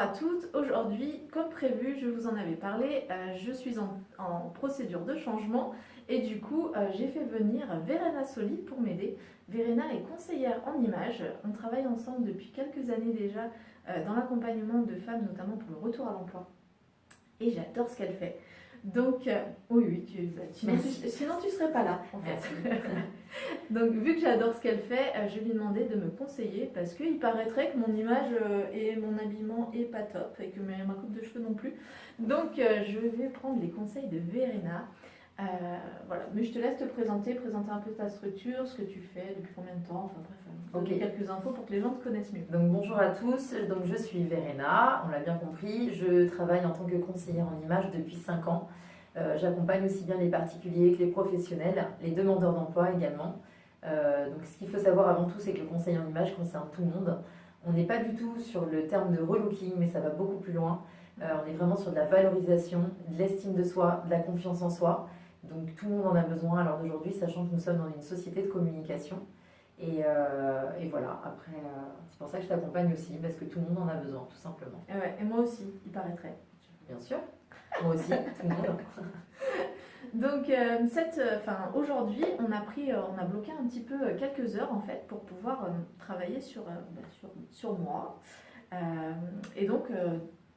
à toutes. Aujourd'hui, comme prévu, je vous en avais parlé, je suis en procédure de changement et du coup, j'ai fait venir Verena Soli pour m'aider. Verena est conseillère en images. On travaille ensemble depuis quelques années déjà dans l'accompagnement de femmes, notamment pour le retour à l'emploi. Et j'adore ce qu'elle fait. Donc, oui, sinon tu ne serais pas là, en fait. Donc, vu que j'adore ce qu'elle fait, je lui ai demandé de me conseiller parce qu'il paraîtrait que mon image et mon habillement est pas top et que ma coupe de cheveux non plus. Donc, je vais prendre les conseils de Verena. Voilà, mais je te laisse te présenter un peu ta structure, ce que tu fais, depuis combien de temps, enfin bref, donner quelques infos pour que les gens te connaissent mieux. Donc bonjour à tous, donc je suis Verena, on l'a bien compris, je travaille en tant que conseillère en images depuis 5 ans. J'accompagne aussi bien les particuliers que les professionnels, les demandeurs d'emploi également. Donc ce qu'il faut savoir avant tout, c'est que le conseil en images concerne tout le monde. On n'est pas du tout sur le terme de relooking, mais ça va beaucoup plus loin. On est vraiment sur de la valorisation, de l'estime de soi, de la confiance en soi. Donc tout le monde en a besoin à l'heure d'aujourd'hui, sachant que nous sommes dans une société de communication. Et voilà, après, c'est pour ça que je t'accompagne aussi, parce que tout le monde en a besoin, tout simplement. Et moi aussi, il paraîtrait. Bien sûr, moi aussi, tout le monde. Donc, aujourd'hui, on a bloqué un petit peu quelques heures en fait pour pouvoir travailler sur moi. Et donc,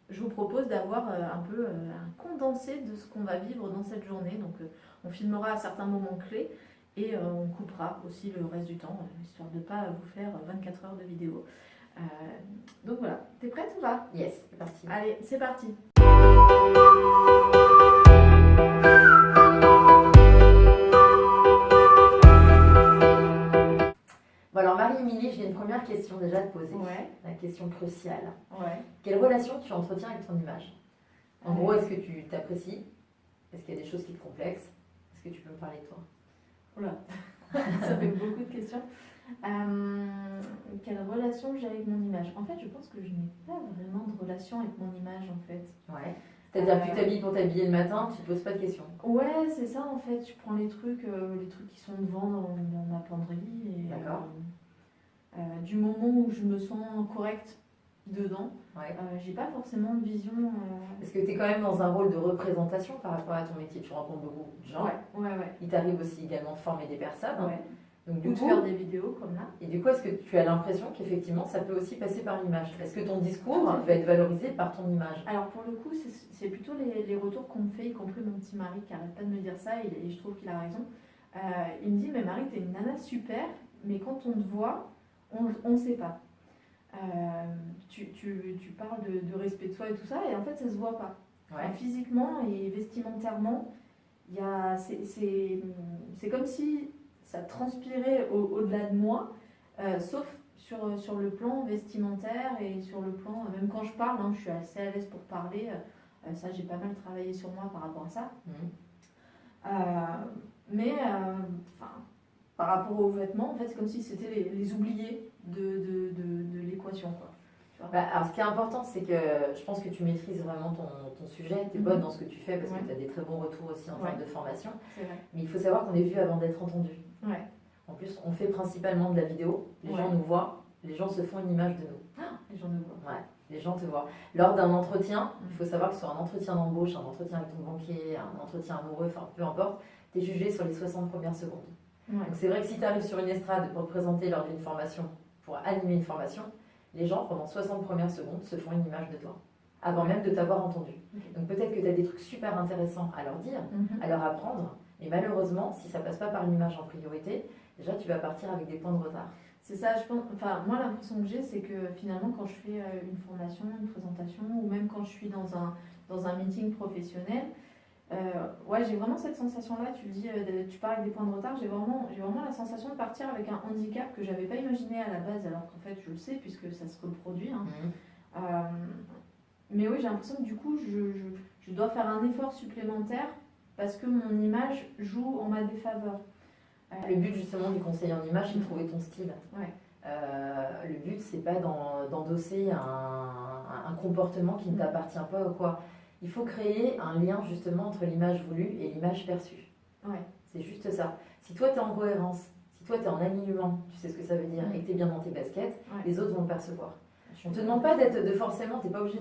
je vous propose d'avoir un peu un condensé de ce qu'on va vivre dans cette journée. Donc, on filmera à certains moments clés et on coupera aussi le reste du temps, histoire de ne pas vous faire 24 heures de vidéo. Donc voilà, t'es prête ou pas? Yes, c'est parti. Allez, c'est parti. Bon alors Marie-Émilie, j'ai une première question déjà à te poser. Ouais. La question cruciale. Ouais. Quelle relation tu entretiens avec ton image? En gros, est-ce que tu t'apprécies? Est-ce qu'il y a des choses qui te complexent? Est-ce que tu peux me parler de toi? Oula, ça fait beaucoup de questions. Quelle relation j'ai avec mon image? En fait, je pense que je n'ai pas vraiment de relation avec mon image en fait. Ouais. C'est-à-dire que tu t'habilles pour t'habiller le matin, tu ne poses pas de questions? Ouais, c'est ça en fait. Je prends les trucs qui sont devant dans ma penderie. Et, D'accord. du moment où je me sens correcte dedans, Ouais. j'ai pas forcément de vision. Parce que tu es quand même dans un rôle de représentation par rapport à ton métier. Tu rencontres beaucoup de gens. Ouais. Il t'arrive aussi également de former des personnes. Ouais. Donc, Ou de faire des vidéos comme là. Et du coup, est-ce que tu as l'impression qu'effectivement, ça peut aussi passer par l'image? Est-ce que ton discours va être valorisé par ton image? Alors pour le coup, c'est plutôt les retours qu'on me fait, y compris mon petit mari qui arrête pas de me dire ça, et je trouve qu'il a raison. Il me dit, mais Marie, t'es une nana super, mais quand on te voit, on ne sait pas. Tu parles de respect de soi et tout ça, et en fait, ça se voit pas. Ouais. Enfin, physiquement et vestimentairement, c'est comme si ça transpirait au-delà de moi, sauf sur le plan vestimentaire et sur le plan, même quand je parle, je suis assez à l'aise pour parler, ça j'ai pas mal travaillé sur moi par rapport à ça. Mais par rapport aux vêtements, en fait c'est comme si c'était les oubliés de l'équation, quoi. Alors ce qui est important, c'est que je pense que tu maîtrises vraiment ton sujet, tu es bonne dans ce que tu fais parce que tu as des très bons retours aussi en termes de formation. C'est vrai. Mais il faut savoir qu'on est vu avant d'être entendu. Ouais. En plus, on fait principalement de la vidéo, les gens nous voient, les gens se font une image de nous. Les gens nous voient. Ouais, les gens te voient. Lors d'un entretien, il faut savoir que sur un entretien d'embauche, un entretien avec ton banquier, un entretien amoureux, enfin peu importe, tu es jugé sur les 60 premières secondes. Ouais. Donc c'est vrai que si tu arrives sur une estrade pour te présenter lors d'une formation, pour animer une formation, les gens, pendant 60 premières secondes, se font une image de toi, avant même de t'avoir entendu. Okay. Donc peut-être que tu as des trucs super intéressants à leur dire, à leur apprendre, mais malheureusement, si ça passe pas par l'image en priorité, déjà tu vas partir avec des points de retard. C'est ça, je pense. Enfin, moi, l'impression que j'ai, c'est que finalement, quand je fais une formation, une présentation, ou même quand je suis dans un meeting professionnel, j'ai vraiment cette sensation-là. Tu le dis, tu parles avec des points de retard. J'ai vraiment la sensation de partir avec un handicap que j'avais pas imaginé à la base, alors qu'en fait, je le sais puisque ça se reproduit. Mais oui, j'ai l'impression que du coup, je dois faire un effort supplémentaire parce que mon image joue en ma défaveur. Le but justement du conseiller en image, c'est de trouver ton style. Ouais. Le but, c'est pas d'endosser un comportement qui ne t'appartient pas ou quoi. Il faut créer un lien justement entre l'image voulue et l'image perçue. Ouais. C'est juste ça. Si toi tu es en cohérence, si toi tu es en alignement, tu sais ce que ça veut dire, et que tu es bien dans tes baskets, les autres vont le percevoir. On ne te demande pas forcément, tu n'es pas obligé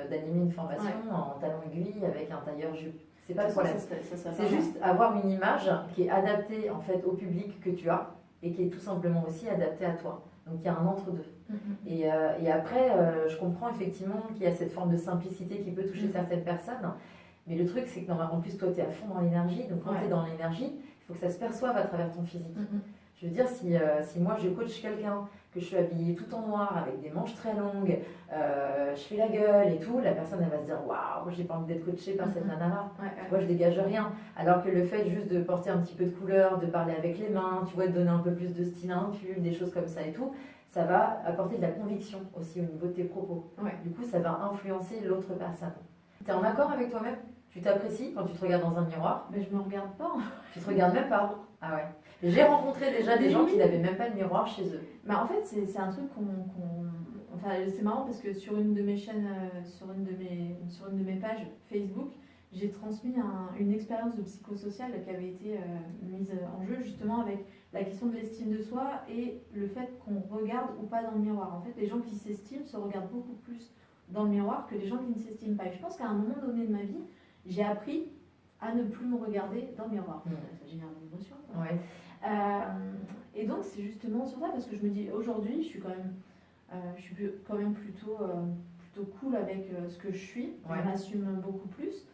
d'animer une formation en talons aiguilles avec un tailleur jupe. C'est pas le problème. C'est juste avoir une image qui est adaptée en fait au public que tu as et qui est tout simplement aussi adaptée à toi. Donc il y a un entre-deux. Et après, je comprends effectivement qu'il y a cette forme de simplicité qui peut toucher certaines personnes. Mais le truc, c'est que normalement, en plus, toi, tu es à fond dans l'énergie. Donc quand tu es dans l'énergie, il faut que ça se perçoive à travers ton physique. Je veux dire, si moi je coach quelqu'un, que je suis habillée tout en noir avec des manches très longues, je fais la gueule et tout, la personne elle va se dire waouh, j'ai pas envie d'être coachée par cette nana-là. Tu vois, je dégage rien. Alors que le fait juste de porter un petit peu de couleur, de parler avec les mains, tu vois, de donner un peu plus de style à un pull, des choses comme ça et tout, ça va apporter de la conviction aussi au niveau de tes propos. Du coup, ça va influencer l'autre personne. Tu es en accord avec toi-même? Tu t'apprécies quand tu te regardes dans un miroir? Mais je me regarde pas. Tu te regardes même pas? Ah ouais. J'ai rencontré déjà des gens qui n'avaient même pas de miroir chez eux. Mais en fait, c'est un truc Enfin, c'est marrant parce que sur une de mes chaînes, sur une de mes pages Facebook, j'ai transmis une expérience de psychosocial qui avait été mise en jeu justement avec la question de l'estime de soi et le fait qu'on regarde ou pas dans le miroir. En fait, les gens qui s'estiment se regardent beaucoup plus dans le miroir que les gens qui ne s'estiment pas. Et je pense qu'à un moment donné de ma vie, j'ai appris à ne plus me regarder dans le miroir. Ça génère une émotion. Ouais. Et donc c'est justement sur ça parce que je me dis aujourd'hui je suis quand même plutôt cool avec ce que je suis. Je m'assume beaucoup plus.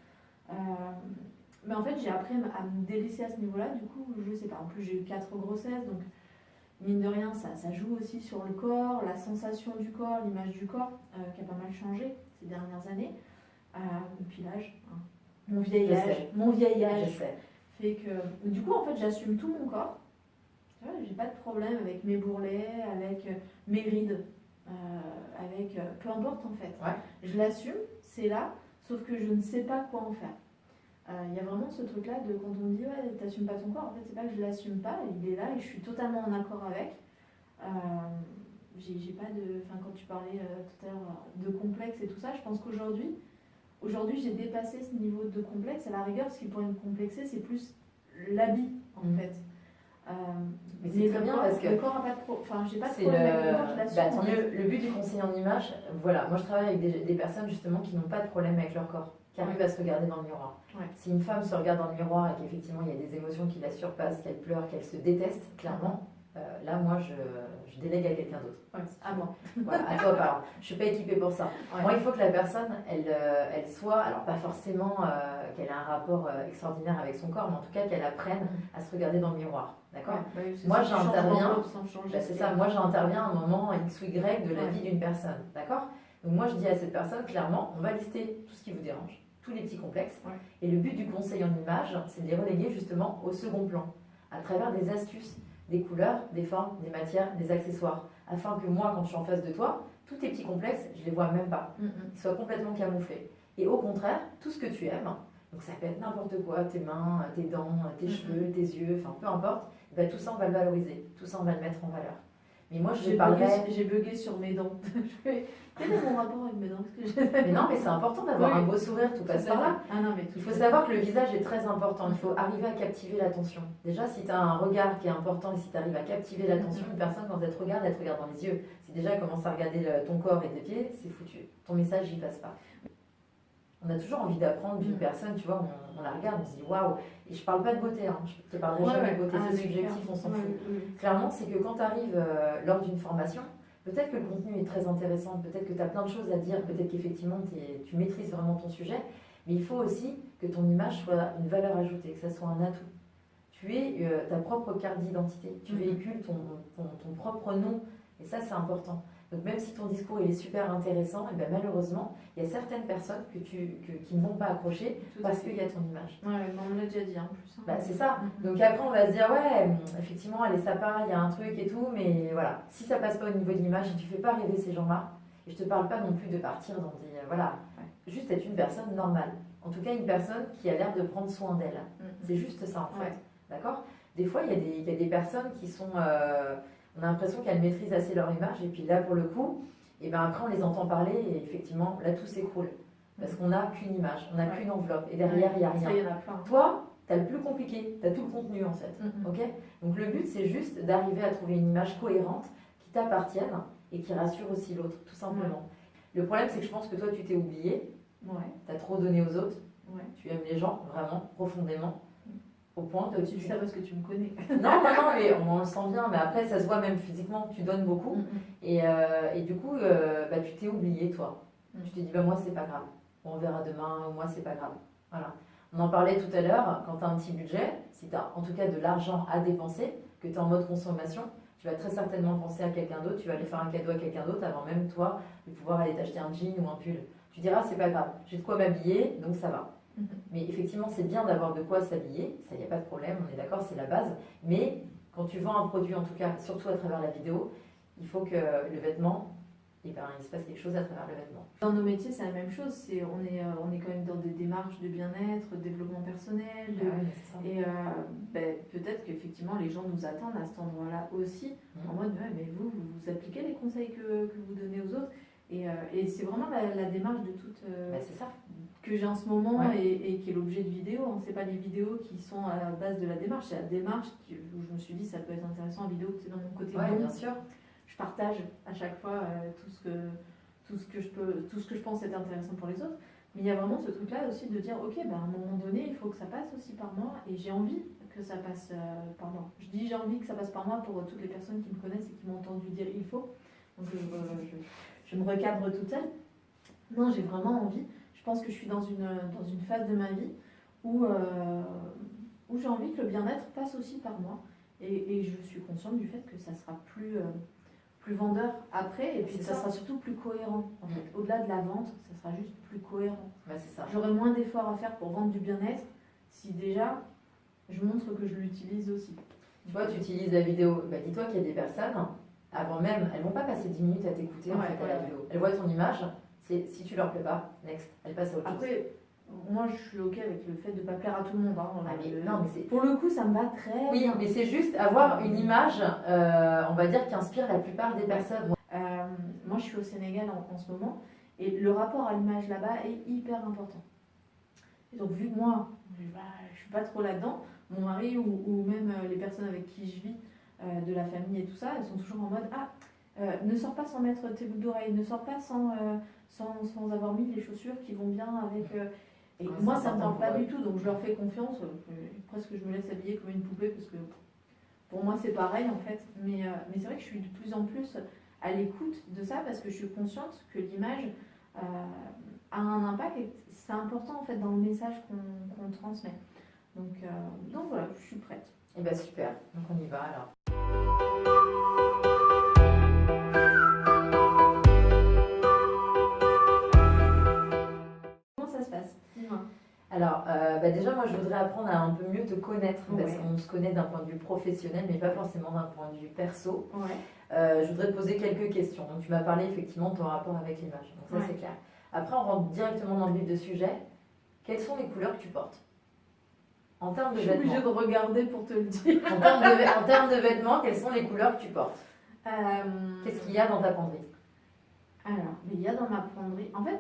Mais en fait j'ai appris à me délaisser à ce niveau-là. Du coup je sais pas. En plus j'ai eu 4 grossesses donc mine de rien ça joue aussi sur le corps, la sensation du corps, l'image du corps qui a pas mal changé ces dernières années. Et puis l'âge. Mon vieillage fait que du coup en fait j'assume tout mon corps. J'ai pas de problème avec mes bourrelets, avec mes rides, avec peu importe en fait. Je l'assume, c'est là, sauf que je ne sais pas quoi en faire. Il y a vraiment ce truc là de quand on me dit ouais t'assumes pas ton corps, en fait c'est pas que je l'assume pas, il est là et je suis totalement en accord avec. J'ai pas de, enfin quand tu parlais tout à l'heure de complexe et tout ça, je pense qu'aujourd'hui j'ai dépassé ce niveau de complexe. À la rigueur, ce qui pourrait me complexer, c'est plus l'habit, en fait. Mais c'est très bien parce que le corps n'a pas de enfin, j'ai pas de problème avec le corps, je l'assume. Tant mieux. Le but du conseiller en image, voilà, moi je travaille avec des personnes justement qui n'ont pas de problème avec leur corps, qui arrivent à se regarder dans le miroir. Si une femme se regarde dans le miroir et qu'effectivement il y a des émotions qui la surpassent, qu'elle pleure, qu'elle se déteste, clairement, là moi je délègue à quelqu'un d'autre. À moi. Voilà, à toi pardon. Je suis pas équipée pour ça. Moi il faut que la personne elle soit, alors pas forcément qu'elle ait un rapport extraordinaire avec son corps, mais en tout cas qu'elle apprenne à se regarder dans le miroir. D'accord. Moi j'interviens. C'est ça. Moi j'interviens à un moment X ou Y de la vie d'une personne. D'accord. Donc moi je dis à cette personne clairement, on va lister tout ce qui vous dérange, tous les petits complexes. Et le but du conseil en image, c'est de les reléguer justement au second plan, à travers des astuces, des couleurs, des formes, des matières, des accessoires, afin que moi, quand je suis en face de toi, tous tes petits complexes, je les vois même pas. Ils soient complètement camouflés. Et au contraire, tout ce que tu aimes, donc ça peut être n'importe quoi, tes mains, tes dents, tes cheveux, tes yeux, enfin peu importe, ben, tout ça on va le valoriser, tout ça on va le mettre en valeur. Mais moi j'ai bugué sur mes dents. Quel est mon rapport avec mes dents? Mais non, mais c'est important d'avoir un beau sourire, tout passe par là. Il faut savoir que le visage est très important, il faut arriver à captiver l'attention. Déjà, si tu as un regard qui est important et si tu arrives à captiver l'attention, une personne quand elle te regarde dans les yeux. Si déjà elle commence à regarder ton corps et tes pieds, c'est foutu. Ton message, il passe pas. On a toujours envie d'apprendre d'une personne, tu vois, on la regarde, on se dit waouh. Et je parle pas de beauté, hein. Je te parlerai jamais de beauté, c'est subjectif, on s'en fout. Clairement, c'est que quand tu arrives lors d'une formation, peut-être que le contenu est très intéressant, peut-être que tu as plein de choses à dire, peut-être qu'effectivement tu maîtrises vraiment ton sujet, mais il faut aussi que ton image soit une valeur ajoutée, que ça soit un atout. Tu es ta propre carte d'identité, tu véhicules ton propre nom, et ça c'est important. Donc même si ton discours il est super intéressant, et bien malheureusement, il y a certaines personnes qui ne vont pas accrocher parce qu'il y a ton image. Ouais, on l'a déjà dit en plus. Bah, c'est ça. Donc après on va se dire ouais, effectivement elle est sympa, il y a un truc et tout, mais voilà, si ça passe pas au niveau de l'image, si tu fais pas rêver ces gens-là, et je te parle pas non plus de partir dans des voilà, juste être une personne normale. En tout cas une personne qui a l'air de prendre soin d'elle. C'est juste ça en fait. D'accord. Des fois il y a des personnes qui sont on a l'impression qu'elles maîtrisent assez leur image, et puis là, pour le coup, et ben après, on les entend parler, et effectivement, là, tout s'écroule. Parce qu'on n'a qu'une image, on n'a qu'une enveloppe, et derrière, il n'y a rien. Ça, y en a plein. Toi, tu as le plus compliqué, tu as tout le contenu, en fait. Ok. Donc, le but, c'est juste d'arriver à trouver une image cohérente, qui t'appartienne, et qui rassure aussi l'autre, tout simplement. Le problème, c'est que je pense que toi, tu t'es oublié, tu as trop donné aux autres, tu aimes les gens, vraiment, profondément, au point que tu dis ça parce que tu me connais. non, mais on le sent bien, mais après, ça se voit même physiquement, tu donnes beaucoup, et du coup, tu t'es oublié, toi. Tu t'es dit, moi, c'est pas grave, on verra demain, moi, c'est pas grave. Voilà. On en parlait tout à l'heure, quand tu as un petit budget, si tu as en tout cas de l'argent à dépenser, que tu es en mode consommation, tu vas très certainement penser à quelqu'un d'autre, tu vas aller faire un cadeau à quelqu'un d'autre avant même toi de pouvoir aller t'acheter un jean ou un pull. Tu diras, c'est pas grave, j'ai de quoi m'habiller, donc ça va. Mais effectivement, c'est bien d'avoir de quoi s'habiller, ça, il n'y a pas de problème, on est d'accord, c'est la base. Mais quand tu vends un produit, en tout cas, surtout à travers la vidéo, il faut que le vêtement, il se passe quelque chose à travers le vêtement. Dans nos métiers, c'est la même chose. On est quand même dans des démarches de bien-être, de développement personnel. Et peut-être qu'effectivement, les gens nous attendent à cet endroit-là aussi, en mode, mais vous appliquez les conseils que vous donnez aux autres. Et c'est vraiment la démarche de toute c'est ça. Que j'ai en ce moment et qui est l'objet de vidéo. Hein. C'est pas les vidéos qui sont à la base de la démarche, c'est la démarche où je me suis dit ça peut être intéressant en vidéo, c'est dans mon côté don. Bien sûr. Je partage à chaque fois tout ce que je pense être intéressant pour les autres. Mais il y a vraiment ce truc-là aussi de dire, ok, à un moment donné, il faut que ça passe aussi par moi et j'ai envie que ça passe par moi. Je dis j'ai envie que ça passe par moi pour toutes les personnes qui me connaissent et qui m'ont entendu dire il faut. Donc je me recadre toute seule. Non, j'ai vraiment envie. Je pense que je suis dans une phase de ma vie où j'ai envie que le bien-être passe aussi par moi. Et je suis consciente du fait que ça sera plus vendeur après, et puis ça sera surtout plus cohérent. En fait. Au-delà de la vente, ça sera juste plus cohérent. C'est ça. J'aurai moins d'efforts à faire pour vendre du bien-être si déjà je montre que je l'utilise aussi. Tu vois, tu utilises la vidéo. Dis-toi qu'il y a des personnes, avant même, elles ne vont pas passer 10 minutes à t'écouter à la vidéo. Elles voient ton image, si tu leur plais pas, next, elles passent à autre chose. Après, moi je suis ok avec le fait de ne pas plaire à tout le monde. Non, mais pour le coup, ça me va très bien. Oui, mais c'est juste avoir une image, on va dire, qui inspire la plupart des personnes. Moi je suis au Sénégal en ce moment, et le rapport à l'image là-bas est hyper important. Et donc vu que moi, je suis pas trop là-dedans, mon mari ou même les personnes avec qui je vis, de la famille et tout ça, elles sont toujours en mode ne sors pas sans mettre tes boucles d'oreilles, ne sors pas sans avoir mis les chaussures qui vont bien avec. Et moi ça me parle pas du tout, donc je leur fais confiance, presque je me laisse habiller comme une poupée parce que pour moi c'est pareil en fait. Mais c'est vrai que je suis de plus en plus à l'écoute de ça parce que je suis consciente que l'image a un impact et c'est important en fait dans le message qu'on transmet. Donc voilà, je suis prête. Et bien super, donc on y va alors. Comment ça se passe? Dis-moi. Alors, déjà, moi, je voudrais apprendre à un peu mieux te connaître, parce qu'on se connaît d'un point de vue professionnel, mais pas forcément d'un point de vue perso. Je voudrais te poser quelques questions. Donc, tu m'as parlé effectivement de ton rapport avec l'image, donc ça, c'est clair. Après, on rentre directement dans le vif du sujet. Quelles sont les couleurs que tu portes en termes de vêtements? Je suis obligée de regarder pour te le dire. En termes de vêtements, quelles sont les couleurs que tu portes? Qu'est-ce qu'il y a dans ta penderie? Alors, il y a dans ma penderie... En fait,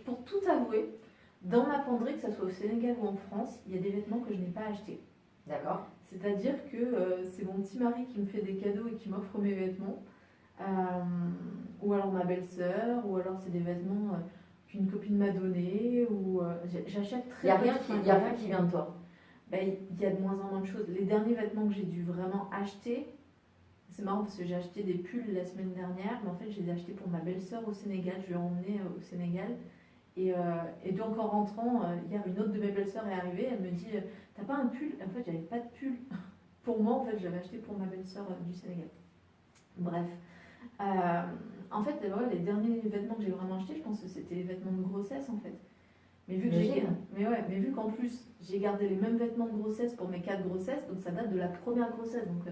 pour tout avouer, dans ma penderie, que ce soit au Sénégal ou en France, il y a des vêtements que je n'ai pas achetés. D'accord. C'est-à-dire que c'est mon petit mari qui me fait des cadeaux et qui m'offre mes vêtements. Ou alors ma belle-sœur, ou alors c'est des vêtements qu'une copine m'a donnés. Ou j'achète très peu. Il n'y a rien qui vient de toi. Il y a de moins en moins de choses. Les derniers vêtements que j'ai dû vraiment acheter, c'est marrant parce que j'ai acheté des pulls la semaine dernière, mais en fait je les ai achetés pour ma belle-sœur au Sénégal. Je lui ai emmené au Sénégal. Et donc en rentrant, hier, une autre de mes belles-sœurs est arrivée, elle me dit t'as pas un pull? En fait, j'avais pas de pull. Pour moi, en fait, je l'avais acheté pour ma belle-sœur du Sénégal. Bref. En fait, les derniers vêtements que j'ai vraiment achetés, je pense que c'était les vêtements de grossesse en fait. Mais vu qu'en plus j'ai gardé les mêmes vêtements de grossesse pour mes 4 grossesses, donc ça date de la première grossesse. Donc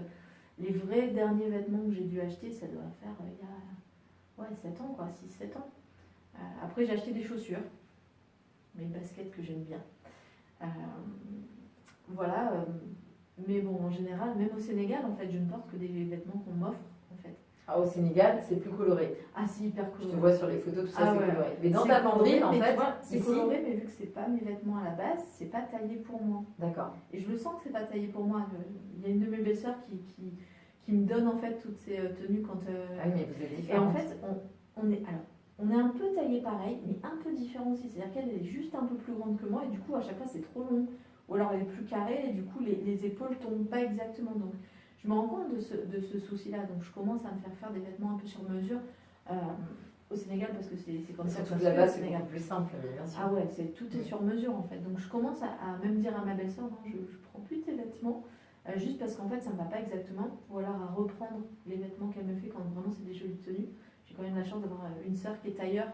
les vrais derniers vêtements que j'ai dû acheter, ça doit faire il y a 7 ans, quoi, 6-7 ans. Après, j'ai acheté des chaussures, mes baskets que j'aime bien. Voilà. Mais bon, en général, même au Sénégal, en fait, je ne porte que des vêtements qu'on m'offre, en fait. Au Sénégal, c'est plus coloré. C'est hyper coloré. Je te vois sur les photos, tout ça, c'est coloré. Mais dans ta penderie, en fait, c'est coloré, mais vu que c'est pas mes vêtements à la base, c'est pas taillé pour moi. D'accord. Et je le sens que c'est pas taillé pour moi. Il y a une de mes belles-sœurs qui qui me donne en fait toutes ces tenues quand. Ah oui, mais vous êtes Et différentes. en fait, on est un peu taillé pareil, mais un peu différent aussi. C'est-à-dire qu'elle est juste un peu plus grande que moi et du coup, à chaque fois, c'est trop long. Ou alors elle est plus carrée et du coup, les épaules tombent pas exactement. Donc, je me rends compte de ce souci-là. Donc, je commence à me faire des vêtements un peu sur mesure au Sénégal parce que c'est comme ça que ça Surtout se fait là-bas, au c'est Sénégal. beaucoup plus simple, mais bien sûr. Ah ouais, tout est sur mesure en fait. Donc, je commence à même dire à ma belle-sœur, non, je prends plus tes vêtements. Juste parce qu'en fait, ça ne va pas exactement. Ou alors à reprendre les vêtements qu'elle me fait quand vraiment c'est des jolies tenues. J'ai quand même la chance d'avoir une sœur qui est tailleur,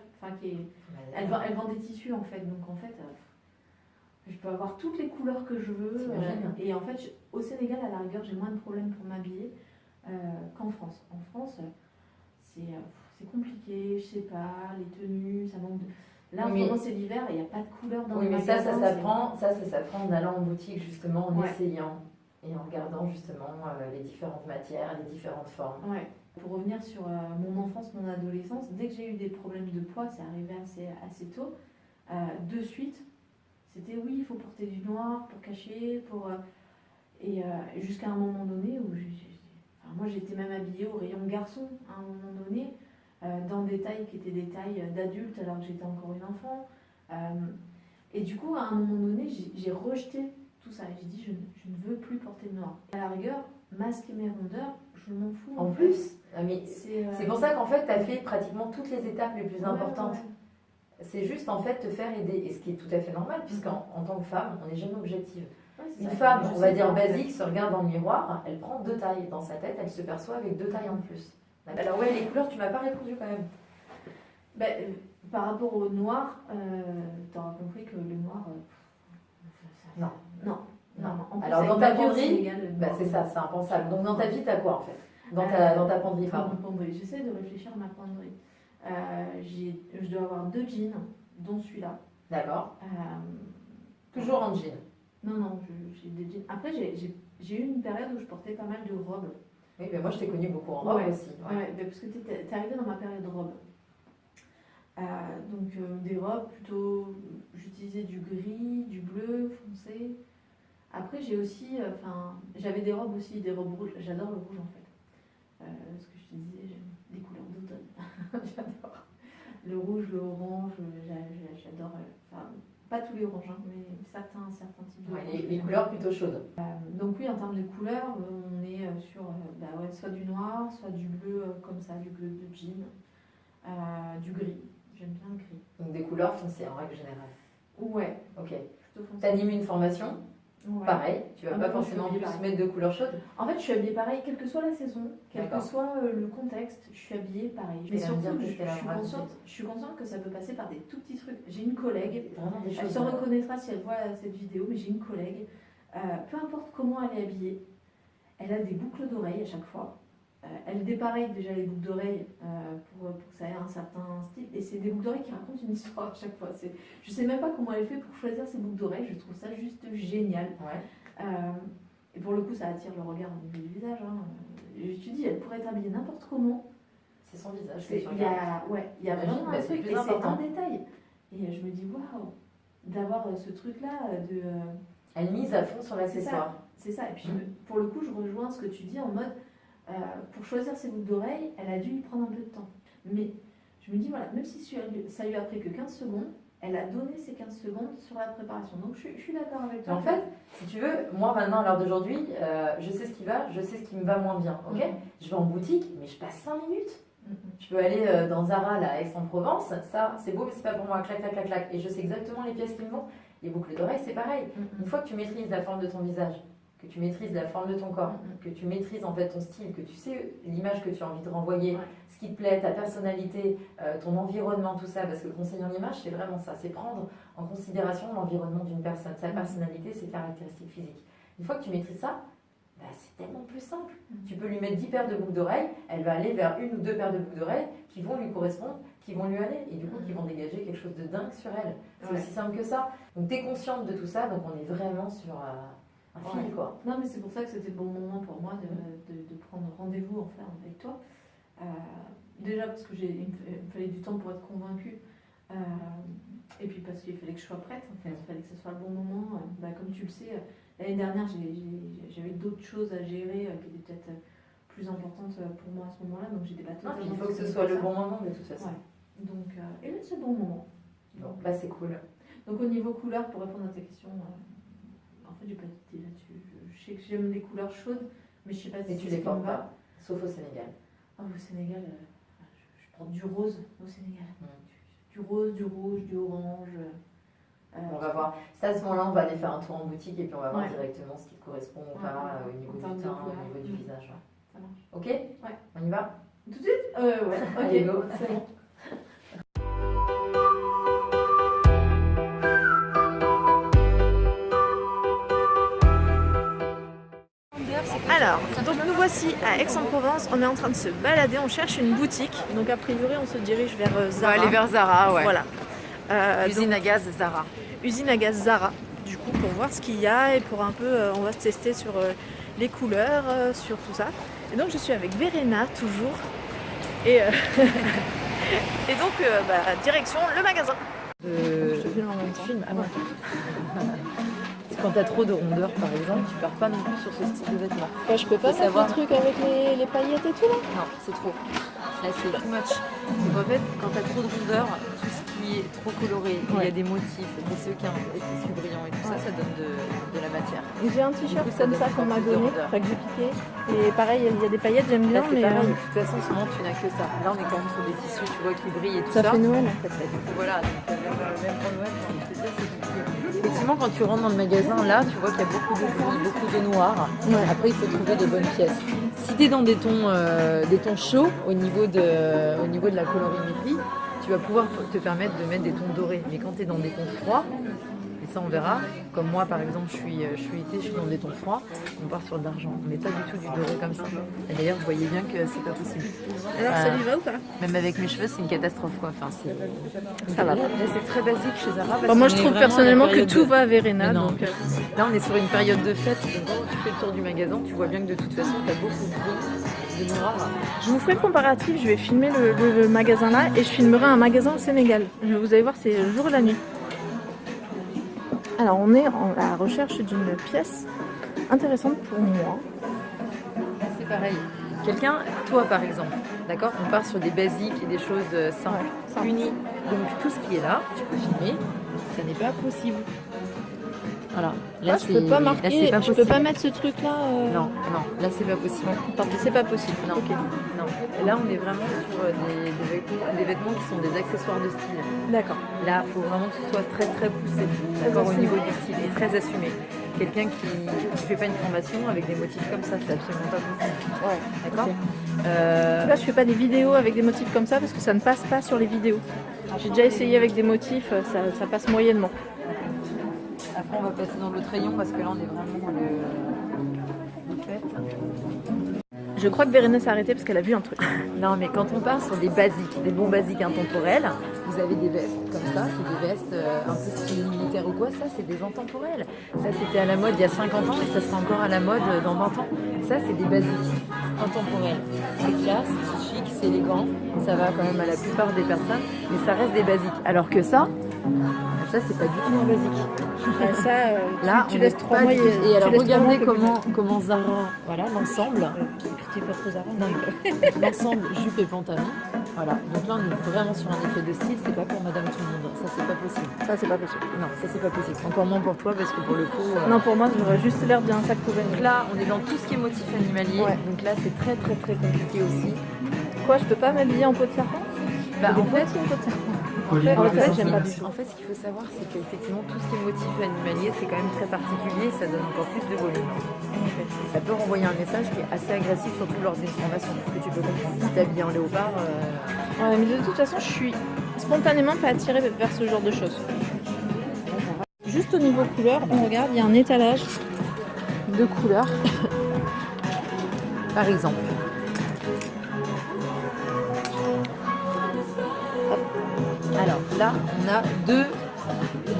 elle vend des tissus en fait, donc en fait, je peux avoir toutes les couleurs que je veux. Et en fait, au Sénégal, à la rigueur, j'ai moins de problèmes pour m'habiller qu'en France. En France, c'est compliqué, je sais pas, les tenues, ça manque de. Là, en ce moment, c'est l'hiver et il n'y a pas de couleurs dans les magasins. Oui, mais ça s'apprend en allant en boutique justement, en Ouais. essayant et en regardant justement les différentes matières, les différentes formes. Ouais. Pour revenir sur mon enfance, mon adolescence, dès que j'ai eu des problèmes de poids, c'est arrivé assez tôt, de suite, c'était oui, il faut porter du noir pour cacher, et jusqu'à un moment donné où moi j'étais même habillée au rayon garçon à un moment donné, dans des tailles qui étaient des tailles d'adulte alors que j'étais encore une enfant. Et du coup, à un moment donné, j'ai rejeté tout ça. J'ai dit, je ne veux plus porter de noir. À la rigueur, masquer mes rondeurs, je m'en fous. En plus, mais c'est pour ça qu'en fait, tu as fait pratiquement toutes les étapes les plus importantes. Ouais. C'est juste en fait te faire aider, et ce qui est tout à fait normal, puisqu'en tant que femme, on n'est jamais objective. Ouais, une femme, on va dire basique, se regarde dans le miroir, elle prend 2 tailles. Dans sa tête, elle se perçoit avec 2 tailles en plus. Alors ouais, les couleurs, tu m'as pas répondu quand même. Par rapport au noir, tu auras compris que le noir... Non. Alors dans ta penderie, c'est ça, c'est impensable. Donc dans ta vie, tu as quoi en fait dans ta penderie, pardon. J'essaie de réfléchir à ma penderie. Je dois avoir 2 jeans, dont celui-là. D'accord. Toujours en jean. Non, j'ai des jeans. Après, j'ai eu une période où je portais pas mal de robes. Oui, mais moi je t'ai connue beaucoup en robe aussi. Ouais, parce que t'es arrivée dans ma période robe. Donc des robes plutôt, j'utilisais du gris, du bleu foncé. Après j'ai aussi, j'avais des robes aussi, des robes rouges. J'adore le rouge en fait. Ce que je te disais, j'aime les couleurs d'automne. J'adore. Le rouge, le orange, j'adore. Pas tous les oranges, mais certains types de orange. Les couleurs plutôt chaudes. Donc oui, en termes de couleurs, on est sur soit du noir, soit du bleu comme ça, du bleu de jean, du gris. J'aime bien le gris. Donc des couleurs foncées en règle générale. Ouais. Ok. Plutôt foncé. T'animes une formation. Ouais. Pareil, tu vas pas forcément plus mettre de couleurs chaudes. En fait, je suis habillée pareil, quelle que soit la saison, quel que soit le contexte, je suis habillée pareil. Mais surtout, je suis consciente que ça peut passer par des tout petits trucs. J'ai une collègue, elle se reconnaîtra si elle voit cette vidéo, mais j'ai une collègue, peu importe comment elle est habillée, elle a des boucles d'oreilles à chaque fois. Elle dépareille déjà les boucles d'oreilles pour que ça ait un certain style. Et c'est des boucles d'oreilles qui racontent une histoire à chaque fois. Je sais même pas comment elle fait pour choisir ces boucles d'oreilles. Je trouve ça juste génial. Ouais. Et pour le coup, ça attire le regard au niveau du visage. Je te dis, elle pourrait être habillée n'importe comment. C'est son visage. Il y a vraiment un truc. Et c'est un détail. Et je me dis, waouh, d'avoir ce truc-là de... Elle mise à fond sur l'accessoire. C'est ça. Et puis, pour le coup, je rejoins ce que tu dis en mode... pour choisir ses boucles d'oreilles, elle a dû y prendre un peu de temps. Mais je me dis, voilà, même si ça lui a pris que 15 secondes, elle a donné ces 15 secondes sur la préparation. Donc je suis d'accord avec toi. En fait, si tu veux, moi maintenant, à l'heure d'aujourd'hui, je sais ce qui va, je sais ce qui me va moins bien. Ok, je vais en boutique, mais je passe 5 minutes. Je peux aller dans Zara, là, à Aix-en-Provence. Ça, c'est beau, mais c'est pas pour moi. Clac, clac, clac, clac. Et je sais exactement les pièces qui me vont. Les boucles d'oreilles, c'est pareil. Une fois que tu maîtrises la forme de ton visage, que tu maîtrises la forme de ton corps, que tu maîtrises en fait ton style, que tu sais l'image que tu as envie de renvoyer, ce qui te plaît, ta personnalité, ton environnement, tout ça, parce que conseiller en image, c'est vraiment ça, c'est prendre en considération l'environnement d'une personne, sa personnalité, ses caractéristiques physiques. Une fois que tu maîtrises ça, c'est tellement plus simple. Tu peux lui mettre 10 paires de boucles d'oreilles, elle va aller vers 1 ou 2 paires de boucles d'oreilles qui vont lui correspondre, qui vont lui aller, et du coup qui vont dégager quelque chose de dingue sur elle. C'est aussi simple que ça. Donc tu es consciente de tout ça, donc on est vraiment sur... fil, quoi. Non, mais c'est pour ça que c'était le bon moment pour moi de prendre rendez-vous en fait, avec toi. Déjà parce que il me fallait du temps pour être convaincue. Et puis parce qu'il fallait que je sois prête. En fait. Il fallait que ce soit le bon moment. Comme tu le sais, l'année dernière, j'avais d'autres choses à gérer qui étaient peut-être plus importante pour moi à ce moment-là, donc j'étais pas Non, totalement. il faut que ce disponible soit pour le ça. bon moment de toute façon. Ouais. Donc, et là, c'est le bon moment. Bon, bah c'est cool. Donc, au niveau couleur, pour répondre à ta question, en fait, j'ai pas d'idée là-dessus. Je sais que j'aime les couleurs chaudes, mais je sais pas si Et tu c'est les ce qui me portes va. pas, sauf au Sénégal. Ah, au Sénégal, je porte du rose au Sénégal. Mm. Du rose, du rouge, du orange. On va voir. Ça, à ce moment-là, on va aller faire un tour en boutique et puis on va voir Ouais. directement ce qui correspond ou Ouais, pas ouais. au niveau En du termes de teint, couleur. au niveau du Mm. visage. Ouais. Ça marche. Ok. Ouais. On y va. Tout de suite Ouais, ok, Allez, go. c'est bon. Alors, donc nous voici à Aix-en-Provence, on est en train de se balader, on cherche une boutique, donc a priori on se dirige vers On va Zara. aller vers Zara, ouais. Voilà. Usine Donc, à gaz Zara. usine à gaz Zara, du coup pour voir ce qu'il y a et pour un peu, on va se tester sur les couleurs, sur tout ça. Et donc je suis avec Verena toujours, et, et donc direction le magasin. Je te filme en même temps. Ah ouais. Quand t'as trop de rondeur par exemple, tu pars pas non plus sur ce style de vêtements. Enfin, je peux pas Faut faire savoir. le truc avec les paillettes et tout là. Non, c'est trop. Là, c'est too much. Donc en fait, quand t'as trop de rondeur, tout ce qui est trop coloré, il y a des motifs, des sequins, des tissus brillants et tout ça, ça donne de la matière. J'ai un Du t-shirt coup, ça comme donne ça encore qu'on m'a plus de donné, rondeur. enfin que j'ai piqué. Et pareil, il y a des paillettes, j'aime Là, bien, c'est mais pareil. De toute façon, en ce moment, tu n'as que ça. Là, on est quand même sur des tissus, tu vois, qui brillent et tout ça. ça fait Noël en fait. Bah, du coup, voilà, donc, même pour Noël, j'ai envie de te dire, c'est compliqué. Effectivement, quand tu rentres dans le magasin, là, tu vois qu'il y a beaucoup de gris, beaucoup de noir. Ouais. Après, il faut trouver des bonnes pièces. Si tu es dans des tons chauds au niveau de la colorimétrie, tu vas pouvoir te permettre de mettre des tons dorés. Mais quand tu es dans des tons froids, et ça on verra, comme moi par exemple, je suis été, je suis dans des tons froids, on part sur de l'argent. On met pas du tout du doré comme ça. Et d'ailleurs, vous voyez bien que c'est pas possible. Alors ça lui va ou pas? Même avec mes cheveux, c'est une catastrophe quoi. Enfin, Ça va. Là, c'est très basique chez Zara. Enfin, moi je trouve personnellement que tout va à Verena. Mais non. Donc, Là, on est sur une période de fête. Donc, quand tu fais le tour du magasin, tu vois bien que de toute façon, tu as beaucoup de noir. je vous ferai le comparatif, je vais filmer le magasin là et je filmerai un magasin au Sénégal. Vous allez voir, c'est le jour et la nuit. Alors on est à la recherche d'une pièce intéressante pour moi. C'est pareil. Quelqu'un, toi par exemple, d'accord, on part sur des basiques et des choses simples, Ouais, simple. unies. Donc tout ce qui est là, tu peux filmer, ça n'est pas possible. Voilà. Là, je peux pas là, marquer, c'est pas je peux possible. pas mettre ce truc là. Non, là c'est pas possible. Tant pis, c'est pas possible. Non. Ok. Non. Et là, on est vraiment sur des vêtements qui sont des accessoires de style. D'accord. Là, il faut vraiment que ce soit très très poussé, d'accord, au assumé. niveau du style et très assumé. Quelqu'un qui ne fait pas une formation avec des motifs comme ça, c'est absolument pas possible. Ouais. D'accord. Là, je fais pas des vidéos avec des motifs comme ça parce que ça ne passe pas sur les vidéos. J'ai déjà essayé avec des motifs, ça passe moyennement. Après, on va passer dans l'autre rayon parce que là, on est vraiment dans le fait. Je crois que Verena s'est arrêtée parce qu'elle a vu un truc. Non, mais quand on part sur des basiques, des bons basiques intemporels, vous avez des vestes comme ça, c'est des vestes un peu style militaire ou quoi, ça c'est des intemporels. Ça c'était à la mode il y a 50 ans et ça sera encore à la mode dans 20 ans. Ça c'est des basiques intemporels. C'est classe, c'est chic, c'est élégant, ça va quand même à la plupart des personnes, mais ça reste des basiques. Alors que ça c'est pas du tout un basique. Là, tu on laisses est 3 pas mois. du tout- Et alors tu laisses 3 regardez mois comment Zara, voilà l'ensemble. Critique pas trop Zara. Non, mais l'ensemble jupe et pantalon. Voilà. Donc là, on est vraiment sur un effet de style. C'est pas pour Madame tout le monde. Ça, c'est pas possible. Ça, c'est pas possible. Non, ça, c'est pas possible. Encore moins pour toi, parce que pour le coup. Non, pour moi, j'aurais juste l'air d'un sac poubelle. Donc là, on est dans tout ce qui est motif animalier. Ouais. Donc là, c'est très, très, très compliqué aussi. Quoi, je peux pas m'habiller en peau de serpent? Bah, en fait, En fait, j'aime pas du tout. En fait, ce qu'il faut savoir, c'est qu'effectivement, tout ce qui est motif animalier, c'est quand même très particulier. Ça donne encore plus de volume. Et ça peut renvoyer un message qui est assez agressif, surtout lors d'une formation. Parce que tu peux comprendre. Si t'es habillé en léopard. Ouais, mais de toute façon, je suis spontanément pas attirée vers ce genre de choses. Juste au niveau couleur, on regarde, il y a un étalage de couleurs. Par exemple. Alors là, on a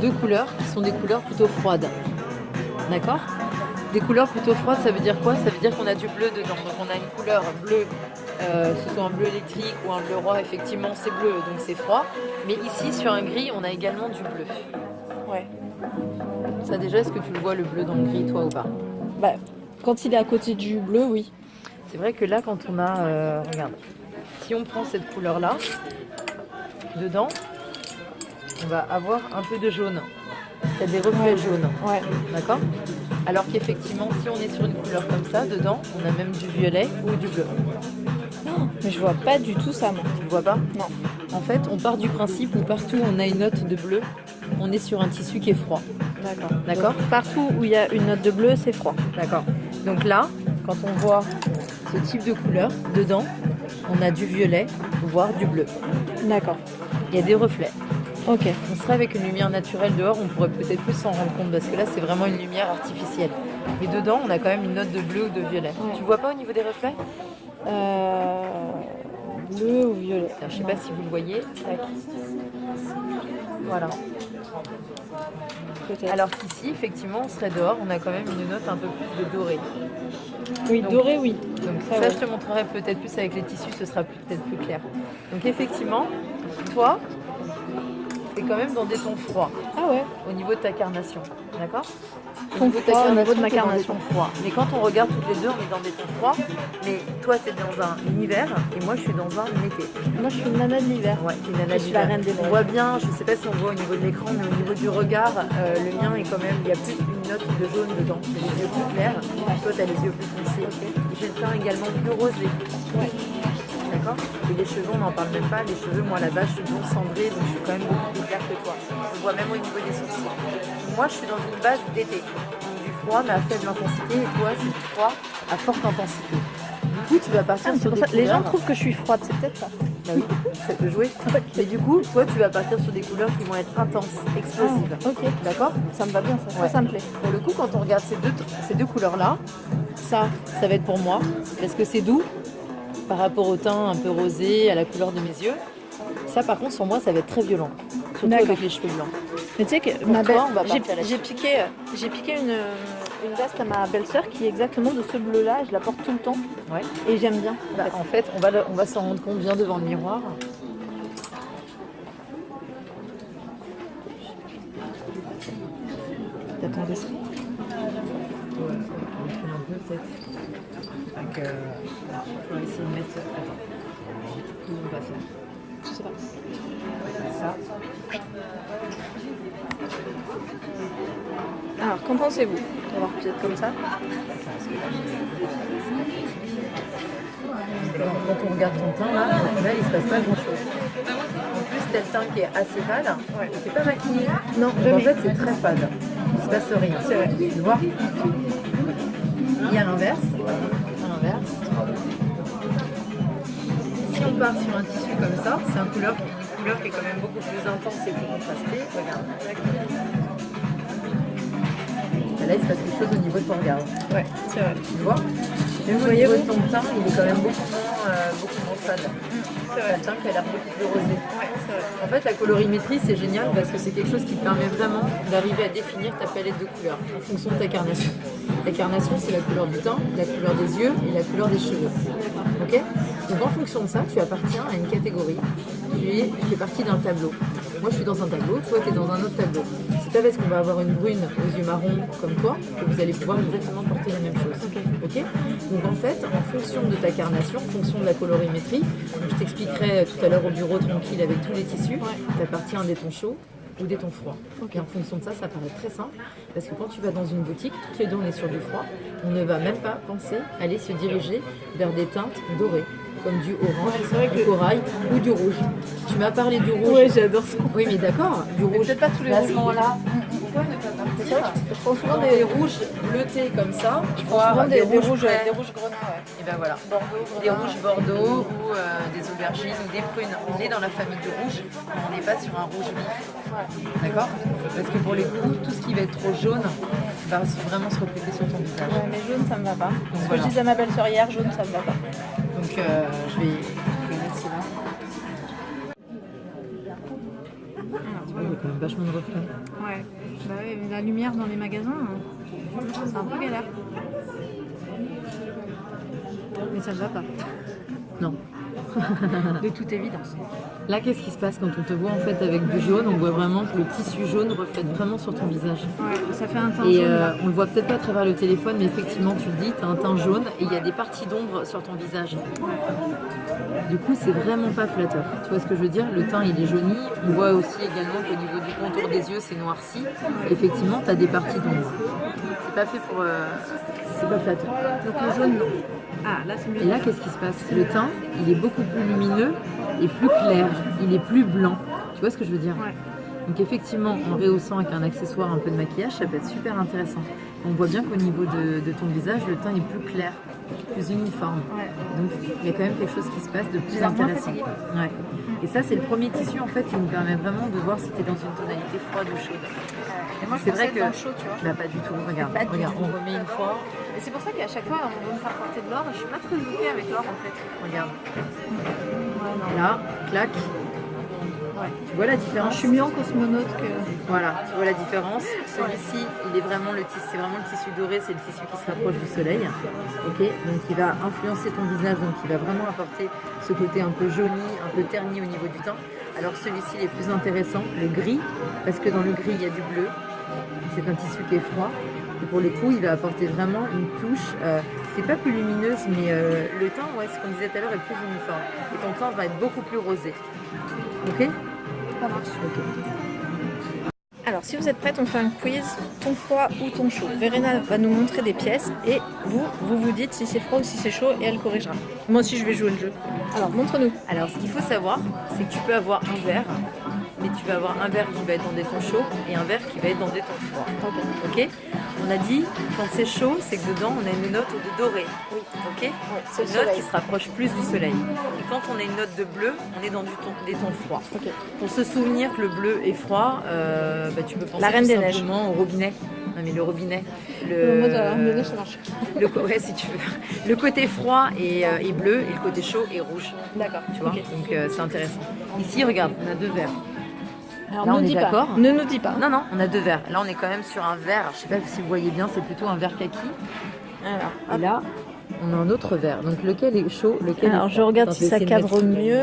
deux couleurs qui sont des couleurs plutôt froides. D'accord? Des couleurs plutôt froides, ça veut dire quoi? Ça veut dire qu'on a du bleu dedans. Donc on a une couleur bleue, ce soit un bleu électrique ou un bleu roi, effectivement c'est bleu, donc c'est froid. Mais ici, sur un gris, on a également du bleu. Ouais. Ça déjà, est-ce que tu le vois le bleu dans le gris, toi ou pas? Bah, quand il est à côté du bleu, oui. C'est vrai que là, quand on a... regarde, si on prend cette couleur-là, dedans, on va avoir un peu de jaune. Il y a des reflets jaunes. Ouais. D'accord? Alors qu'effectivement, si on est sur une couleur comme ça, dedans, on a même du violet ou du bleu. Mais je vois pas du tout ça, moi. Tu le vois pas? Non. En fait, on part du principe où partout on a une note de bleu, on est sur un tissu qui est froid. D'accord. D'accord? Donc, partout où il y a une note de bleu, c'est froid. D'accord. Donc là, quand on voit ce type de couleur, dedans, on a du violet, voire du bleu. D'accord. Il y a des reflets. Ok. On serait avec une lumière naturelle dehors, on pourrait peut-être plus s'en rendre compte parce que là, c'est vraiment une lumière artificielle. Mais dedans, on a quand même une note de bleu ou de violet. Ouais. Tu vois pas au niveau des reflets? Bleu ou violet. Alors, je sais pas si vous le voyez. Tac. Voilà. Peut-être. Alors qu'ici, effectivement, on serait dehors, on a quand même une note un peu plus de doré. Oui, Donc- doré, oui. Donc Ça, ça, ouais. je te montrerai peut-être plus avec les tissus, ce sera peut-être plus clair. Donc effectivement, toi, tu es quand même dans des tons froids Ah ouais. au niveau de ta carnation. D'accord? Ton froid au niveau de ma t'es dans des carnation. tons froids. Mais quand on regarde toutes les deux, on est dans des tons froids. Mais toi, tu es dans un hiver et moi, je suis dans un été. Moi, je suis une nana de l'hiver. Ouais, t'es une nana Je suis la d'hiver. reine des On neiges. voit bien, je sais pas si on voit au niveau de l'écran, mais au niveau du regard, le mien est quand même, il y a plus une note de jaune dedans. J'ai les yeux plus clairs, toi t'as les yeux plus foncés. J'ai le teint également plus rosé. Ouais. D'accord? Et les cheveux, on n'en parle même pas. Les cheveux, moi là-bas, je suis blonde cendrée, donc je suis quand même beaucoup plus claire que toi. On voit même au niveau des sourcils. Moi, je suis dans une base d'été. Donc du froid, mais à faible intensité, et toi, c'est du froid à forte intensité. Du coup, tu vas partir C'est sur pour des ça. Les gens couleurs- trouvent que je suis froide, c'est peut-être ça. Bah oui, ça peut jouer. Mais du coup, toi, tu vas partir sur des couleurs qui vont être intenses, explosives. Ok. D'accord? Ça me va bien, ça. Ouais. Ça me plaît. Pour le coup, quand on regarde ces deux couleurs-là, ça va être pour moi. Parce que c'est doux par rapport au teint un peu rosé, à la couleur de mes yeux. Ça, par contre, sur moi, ça va être très violent. Surtout D'accord. avec les cheveux blancs. Mais tu sais que Pour ma toi, belle, on va partir là-dessus. j'ai piqué une veste à ma belle-sœur qui est exactement de ce bleu-là. Je la porte tout le temps Ouais. et j'aime bien. Bah, en fait, on va s'en rendre compte bien devant le miroir. T'attendais ça. On recule un peu peut-être. Donc, on va essayer de mettre. Attends. Où on va faire Je sais pas. ça. Alors, qu'en pensez-vous d'avoir peut-être comme ça? Quand on regarde ton teint là, au final il se passe pas grand chose. En plus t'as le teint qui est assez pâle et t'es pas maquillée. Non, Donc, en jamais. fait c'est très fade. Il se passe rien. C'est vrai. Tu vois? Et à l'inverse, si on part sur un tissu comme ça, c'est une couleur qui est quand même beaucoup plus intense et plus contrastée. Regarde. Et là il se passe quelque chose au niveau de ton regard. Ouais, c'est vrai. Tu vois? Même au niveau de ton teint, il est quand même beaucoup moins fade. C'est T'as vrai. le teint qui a l'air beaucoup plus rosé. Ouais, c'est vrai. En fait, la colorimétrie, c'est génial parce que c'est quelque chose qui te permet vraiment d'arriver à définir ta palette de couleurs en fonction de ta carnation. La carnation, c'est la couleur du teint, la couleur des yeux et la couleur des cheveux. Ok? Donc en fonction de ça, tu appartiens à une catégorie. Tu fais partie d'un tableau. Moi, je suis dans un tableau, toi, tu es dans un autre tableau. C'est pas parce qu'on va avoir une brune aux yeux marrons comme toi que vous allez pouvoir exactement porter la même chose. Ok? Donc en fait, en fonction de ta carnation, en fonction de la colorimétrie, donc je t'expliquerai tout à l'heure au bureau tranquille avec tous les tissus, tu appartiens à des tons chauds ou des tons froids. Et en fonction de ça, ça paraît très simple, parce que quand tu vas dans une boutique, toutes les deux on est sur du froid, on ne va même pas penser aller se diriger vers des teintes dorées, comme du orange, du corail ou du rouge. Tu m'as parlé du rouge. Ouais, j'adore ça. Oui, mais d'accord, du rouge. peut-être pas tous les Là, à rouges. ce moment-là, pourquoi ne pas partir Je prends souvent des rouges bleutés comme ça, souvent des rouges frais. grenats, ouais. Et ben voilà, Bordeaux, des rouges bordeaux ou des aubergines ou des prunes. On est dans la famille du rouge, on n'est pas sur un rouge vif. D'accord? Parce que pour les coups, tout ce qui va être trop jaune va vraiment se refléter sur ton visage. Ouais, mais jaune, ça me va pas. Ce que voilà. je disais à ma belle-sœur hier, jaune, ça me va pas. Donc je vais mettre celui-là. Il y a quand même vachement de reflets. Ouais. Bah ouais, mais la lumière dans les magasins, c'est un peu galère. Mais ça me va pas. Non. de toute évidence. Là, qu'est-ce qui se passe quand on te voit en fait avec du jaune? On voit vraiment que le tissu jaune reflète vraiment sur ton visage. Ouais, ça fait un teint Et jaune. Là. on le voit peut-être pas à travers le téléphone, mais effectivement, tu le dis, tu as un teint jaune et il y a des parties d'ombre sur ton visage. Du coup, c'est vraiment pas flatteur. Tu vois ce que je veux dire? Le teint, il est jauni. On voit aussi également qu'au niveau du contour des yeux, c'est noirci. Effectivement, tu as des parties d'ombre. C'est pas fait pour... c'est pas flatteur. Donc le jaune, non. Ah, là, c'est mieux. Et là, qu'est-ce qui se passe? Le teint, il est beaucoup plus lumineux et plus clair. Il est plus blanc. Tu vois ce que je veux dire? Ouais. Donc effectivement, en rehaussant avec un accessoire, un peu de maquillage, ça peut être super intéressant. On voit bien qu'au niveau de ton visage, le teint est plus clair, plus uniforme. Ouais. Donc il y a quand même quelque chose qui se passe de plus l'air moins intéressant. fatiguée. Ouais. Et ça, c'est le premier tissu en fait qui nous permet vraiment de voir si tu es dans une tonalité froide ou chaude. Et moi, je C'est pensais vrai que être dans le chaud, tu vois. bah, pas du tout. Regarde, Pas du regarde, tout. on remet une fois. Et c'est pour ça qu'à chaque fois, on veut me faire porter de l'or. Je suis pas très OK avec l'or, en fait. Regarde. Ouais, non. Là, clac. Ouais. Tu vois la différence? Je suis mieux en cosmonaute que... Voilà, tu vois la différence. Celui-ci, il est vraiment le tissu, c'est vraiment le tissu doré, c'est le tissu qui se rapproche du soleil. Ok, donc il va influencer ton visage, donc il va vraiment apporter ce côté un peu jauni, un peu terni au niveau du teint. Alors celui-ci, il est plus intéressant, le gris, parce que dans le gris, il y a du bleu. C'est un tissu qui est froid. Et pour le coup, il va apporter vraiment une touche. C'est pas plus lumineuse, mais le teint, ouais, ce qu'on disait tout à l'heure, est plus uniforme. Et ton teint va être beaucoup plus rosé. Ok? Ça marche. Ok. Alors, si vous êtes prête, on fait un quiz, ton froid ou ton chaud. Verena va nous montrer des pièces et vous dites si c'est froid ou si c'est chaud et elle corrigera. Moi aussi, je vais jouer le jeu. Alors, montre-nous. Alors, ce qu'il faut savoir, c'est que tu peux avoir un verre, mais tu vas avoir un verre qui va être dans des tons chauds et un verre qui va être dans des tons froids. Ok? On a dit, quand c'est chaud, c'est que dedans, on a une note de doré. Oui. Ok? c'est Une le note soleil. qui se rapproche plus du soleil. Et quand on a une note de bleu, on est dans des tons froids. Ok. Pour se souvenir que le bleu est froid, tu peux penser La Reine tout des Neiges. simplement au robinet. Non mais le robinet. Le mode de la Reine des Neiges, ça marche. Ouais, si tu veux. Le côté froid est bleu et le côté chaud est rouge. D'accord. Tu vois? Ok. Donc c'est intéressant. Ici, regarde, on a deux verres. Alors, Là, on ne est dis pas. d'accord? Ne nous dis pas. Non, non, on a deux verres. Là, on est quand même sur un verre. Alors, je sais pas si vous voyez bien, c'est plutôt un verre kaki. Alors, Et là, on a un autre verre. Donc, lequel est chaud, lequel est Alors, froid? je regarde Attends, si je vais ça essayer de cadre mettre- mieux.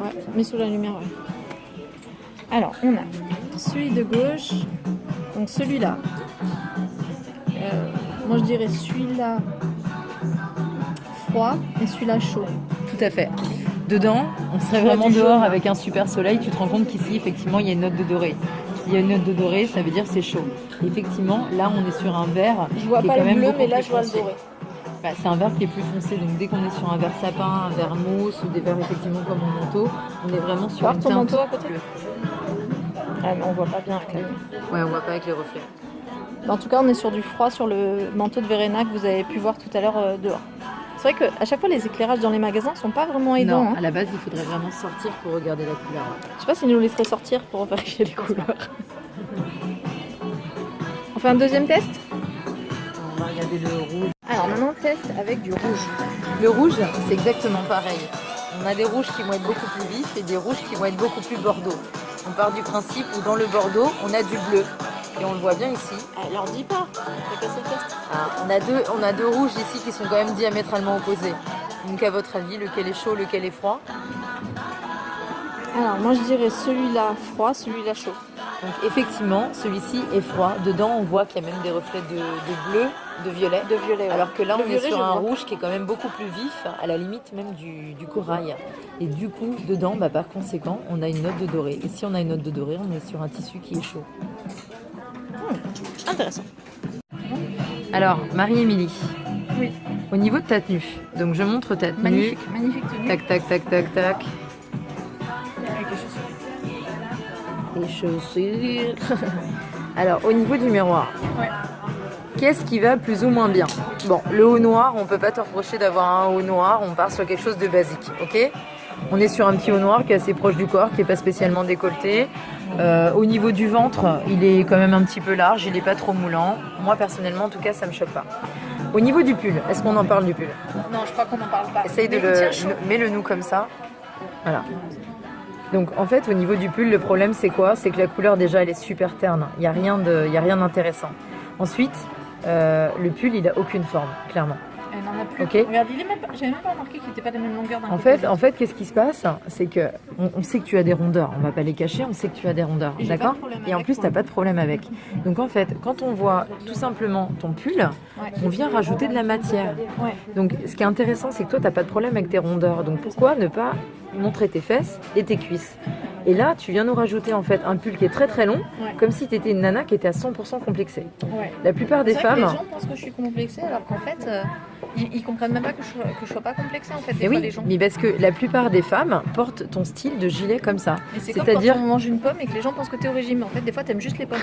Ouais, mets sous la lumière. Ouais. Alors, on a celui de gauche, donc celui-là. Moi, je dirais celui-là froid et celui-là chaud. Tout à fait. Dedans, on serait vraiment du dehors jaune. avec un super soleil. Tu te rends compte qu'ici, effectivement, il y a une note de doré. S'il y a une note de doré, ça veut dire que c'est chaud. Effectivement, là, on est sur un verre Je vois qui est pas quand le même bleu, beaucoup mais là, plus je vois le foncé. doré. Bah, c'est un verre qui est plus foncé, donc dès qu'on est sur un verre sapin, un verre mousse ou des verres effectivement comme mon manteau, on est vraiment sur Voir une ton teinte manteau à côté? bleue. Ah, mais on voit pas bien avec la lumière. Ouais, on voit pas avec les reflets. En tout cas, on est sur du froid sur le manteau de Verena que vous avez pu voir tout à l'heure dehors. C'est vrai qu'à chaque fois, les éclairages dans les magasins sont pas vraiment aidants. Non, Hein. à la base, il faudrait vraiment sortir pour regarder la couleur. Je sais pas s'ils nous laisseraient sortir pour vérifier les couleurs. On fait un deuxième test? On va regarder le rouge. Alors maintenant, test avec du rouge. Le rouge, c'est exactement pareil. On a des rouges qui vont être beaucoup plus vifs et des rouges qui vont être beaucoup plus bordeaux. On part du principe où dans le bordeaux, on a du bleu. Et on le voit bien ici. Alors dis pas, t'as cassé le test. Ah, on a deux rouges ici qui sont quand même diamétralement opposés. Donc à votre avis, lequel est chaud, lequel est froid? Alors moi je dirais celui-là froid, celui-là chaud. Donc effectivement, celui-ci est froid. Dedans, on voit qu'il y a même des reflets de bleu, de violet. De violet. Ouais. Alors que là, Le on est violet, sur je un vois. rouge qui est quand même beaucoup plus vif, à la limite même du corail. Et du coup, dedans, par conséquent, on a une note de doré. Et si on a une note de doré, on est sur un tissu qui est chaud. Intéressant. Alors, Marie-Émilie, Oui. au niveau de ta tenue, donc je montre ta tenue. Magnifique, magnifique tenue. Tac, tac, tac, tac, tac. Avec les chaussures. Les chaussures. Alors, au niveau du miroir, Ouais. qu'est-ce qui va plus ou moins bien? Bon, le haut noir, on peut pas te reprocher d'avoir un haut noir, on part sur quelque chose de basique, ok? On est sur un petit haut noir qui est assez proche du corps, qui n'est pas spécialement décolleté. Au niveau du ventre, il est quand même un petit peu large, il n'est pas trop moulant. Moi, personnellement, en tout cas, ça me choque pas. Au niveau du pull, est-ce qu'on en parle du pull? Non, je crois qu'on n'en parle pas. Essaye de Mais il tient chaud. mets-le nous comme ça. Voilà. Donc en fait, au niveau du pull, le problème c'est quoi? C'est que la couleur déjà, elle est super terne. Il n'y a rien d'intéressant. Ensuite, le pull, il a aucune forme, clairement. Elle n'en a plus. Ok. Regarde, j'avais même pas remarqué qu'il n'était pas de la même longueur d'un En fait, qu'est-ce qui se passe? C'est que on sait que tu as des rondeurs. On va pas les cacher, on sait que tu as des rondeurs. Et j'ai D'accord? pas de problème Et en avec, plus, moi. t'as pas de problème avec. Donc en fait, quand on voit tout simplement ton pull, on vient rajouter de la matière. Ouais. Donc ce qui est intéressant, c'est que toi, t'as pas de problème avec tes rondeurs. Donc pourquoi ne pas montrer tes fesses et tes cuisses? Et là, tu viens nous rajouter en fait un pull qui est très très long, Ouais. comme si tu étais une nana qui était à 100% complexée. Ouais. La plupart des C'est vrai que femmes... les gens pensent que je suis complexée alors qu'en fait, ils comprennent même pas que je sois pas complexée en fait. Des Mais fois, oui, les gens. mais parce que la plupart des femmes portent ton style de gilet comme ça. Et c'est comme quand on mange une pomme et que les gens pensent que t'es au régime. En fait, des fois, t'aimes juste les pommes.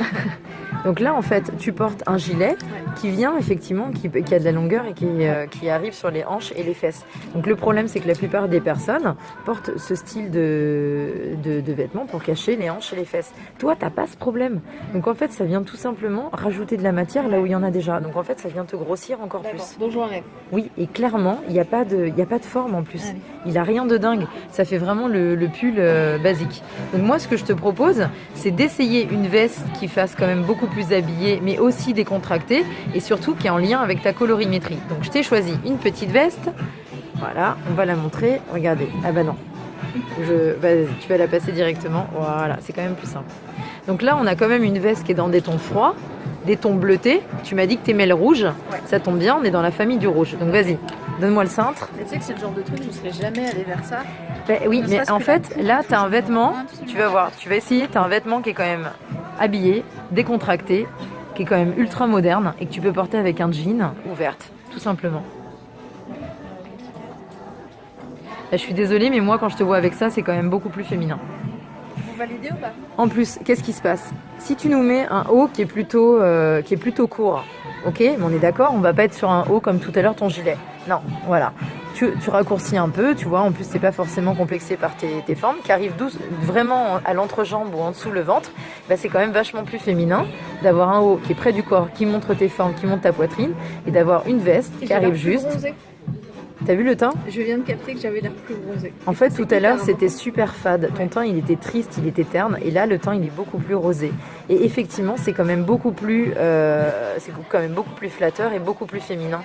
Donc là, en fait, tu portes un gilet qui vient effectivement, qui a de la longueur et qui arrive sur les hanches et les fesses. Donc le problème, c'est que la plupart des personnes portent ce style de vêtements pour cacher les hanches et les fesses. Toi, t'as pas ce problème. Donc en fait, ça vient tout simplement rajouter de la matière là où il y en a déjà. Donc en fait, ça vient te grossir encore plus. Donc je m'enlève. Oui, et clairement, il n'y a pas de forme en plus. Allez. Il a rien de dingue. Ça fait vraiment le pull basique. Donc moi, ce que je te propose, c'est d'essayer une veste qui fasse quand même beaucoup plus habillée, mais aussi décontractée, et surtout qui est en lien avec ta colorimétrie. Donc je t'ai choisi une petite veste. Voilà, on va la montrer. Regardez. Ah bah non. Vas-y, tu vas la passer directement. Voilà, c'est quand même plus simple. Donc là, on a quand même une veste qui est dans des tons froids, des tons bleutés. Tu m'as dit que t'aimais le rouge. Ouais. Ça tombe bien, on est dans la famille du rouge. Donc vas-y, donne-moi le cintre. Mais tu sais que c'est le genre de truc, je ne serais jamais allée vers ça. Ben oui, Ne mais serait-ce en que fait, la là, coupe, tu as un je vêtement, comprends absolument. tu vas voir, tu vas essayer, tu as un vêtement qui est quand même habillé, décontracté, qui est quand même ultra moderne et que tu peux porter avec un jean ouverte, tout simplement. Là, je suis désolée, mais moi, quand je te vois avec ça, c'est quand même beaucoup plus féminin. Vous validez ou pas? En plus, qu'est-ce qui se passe? Si tu nous mets un haut qui est plutôt court, ok, mais on est d'accord, on va pas être sur un haut comme tout à l'heure ton gilet. Non, voilà. Tu raccourcis un peu, tu vois, en plus c'est pas forcément complexé par tes formes, qui arrivent vraiment à l'entrejambe ou en dessous le ventre, bah, c'est quand même vachement plus féminin d'avoir un haut qui est près du corps, qui montre tes formes, qui montre ta poitrine, et d'avoir une veste qui arrive juste. T'as vu le teint? Je viens de capter que j'avais l'air plus bronzée. En fait, tout à l'heure, c'était super fade. Ton teint, il était triste, il était terne. Et là, le teint, il est beaucoup plus rosé. Et effectivement, c'est quand même beaucoup plus flatteur et beaucoup plus féminin.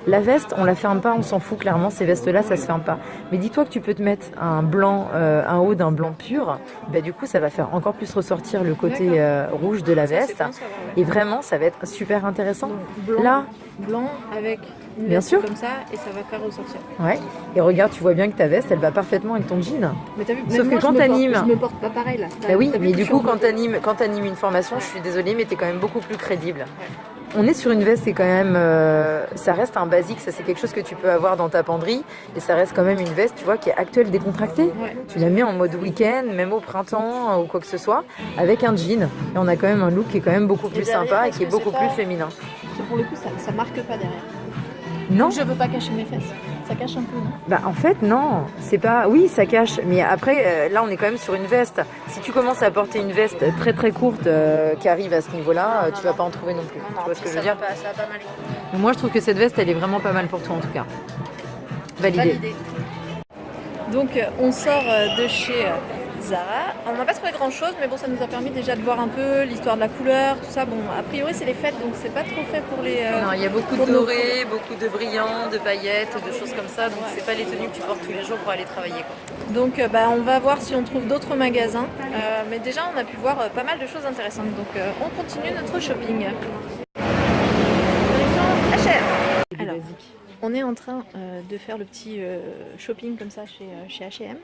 La veste, on la ferme pas, on s'en fout clairement. Ces vestes-là, ça se ferme pas. Mais dis-toi que tu peux te mettre un blanc, un haut d'un blanc pur. Bah, du coup, ça va faire encore plus ressortir le côté rouge de la veste. Et vraiment, ça va être super intéressant. Donc, là, blanc avec une bien veste sûr comme ça et ça va faire ressortir. Ouais. Et regarde, tu vois bien que ta veste, elle va parfaitement avec ton jean. Mais t'as vu, Sauf même que moi, quand t'animes, je me porte pas pareil là. bah oui, T'as vu mais que du je coup, suis en quand t'animes une formation, je suis désolée, mais t'es quand même beaucoup plus crédible. On est sur une veste, c'est quand même, ça reste un basique, ça c'est quelque chose que tu peux avoir dans ta penderie, et ça reste quand même une veste, tu vois, qui est actuelle, décontractée. Ouais. Tu la mets en mode week-end, même au printemps ou quoi que ce soit, avec un jean. Et on a quand même un look qui est quand même beaucoup plus derrière, sympa et parce qui est que beaucoup c'est plus pas- féminin. Pour le coup, ça marque pas derrière. Non, Je veux pas cacher mes fesses. Ça cache un peu, non? bah en fait non, c'est pas. Oui, ça cache, mais après là on est quand même sur une veste. Si tu commences à porter une veste très très courte qui arrive à ce niveau-là, tu vas pas en trouver non plus. Tu vois ce que je veux dire? Ça va pas mal. Mais moi je trouve que cette veste elle est vraiment pas mal pour toi en tout cas. Validé. Donc on sort de chez Zara. On n'a pas trouvé grand chose, mais bon, ça nous a permis déjà de voir un peu l'histoire de la couleur, tout ça. Bon, a priori c'est les fêtes, donc c'est pas trop fait pour les. Non, il y a beaucoup pour de nos- dorés, beaucoup de brillants, de paillettes, de choses comme ça. Donc c'est pas les tenues que tu portes tous les jours pour aller travailler, quoi. Donc on va voir si on trouve d'autres magasins. Mais déjà on a pu voir pas mal de choses intéressantes. Donc on continue notre shopping. Direction H&M. Alors, on est en train de faire le petit shopping comme ça chez H&M.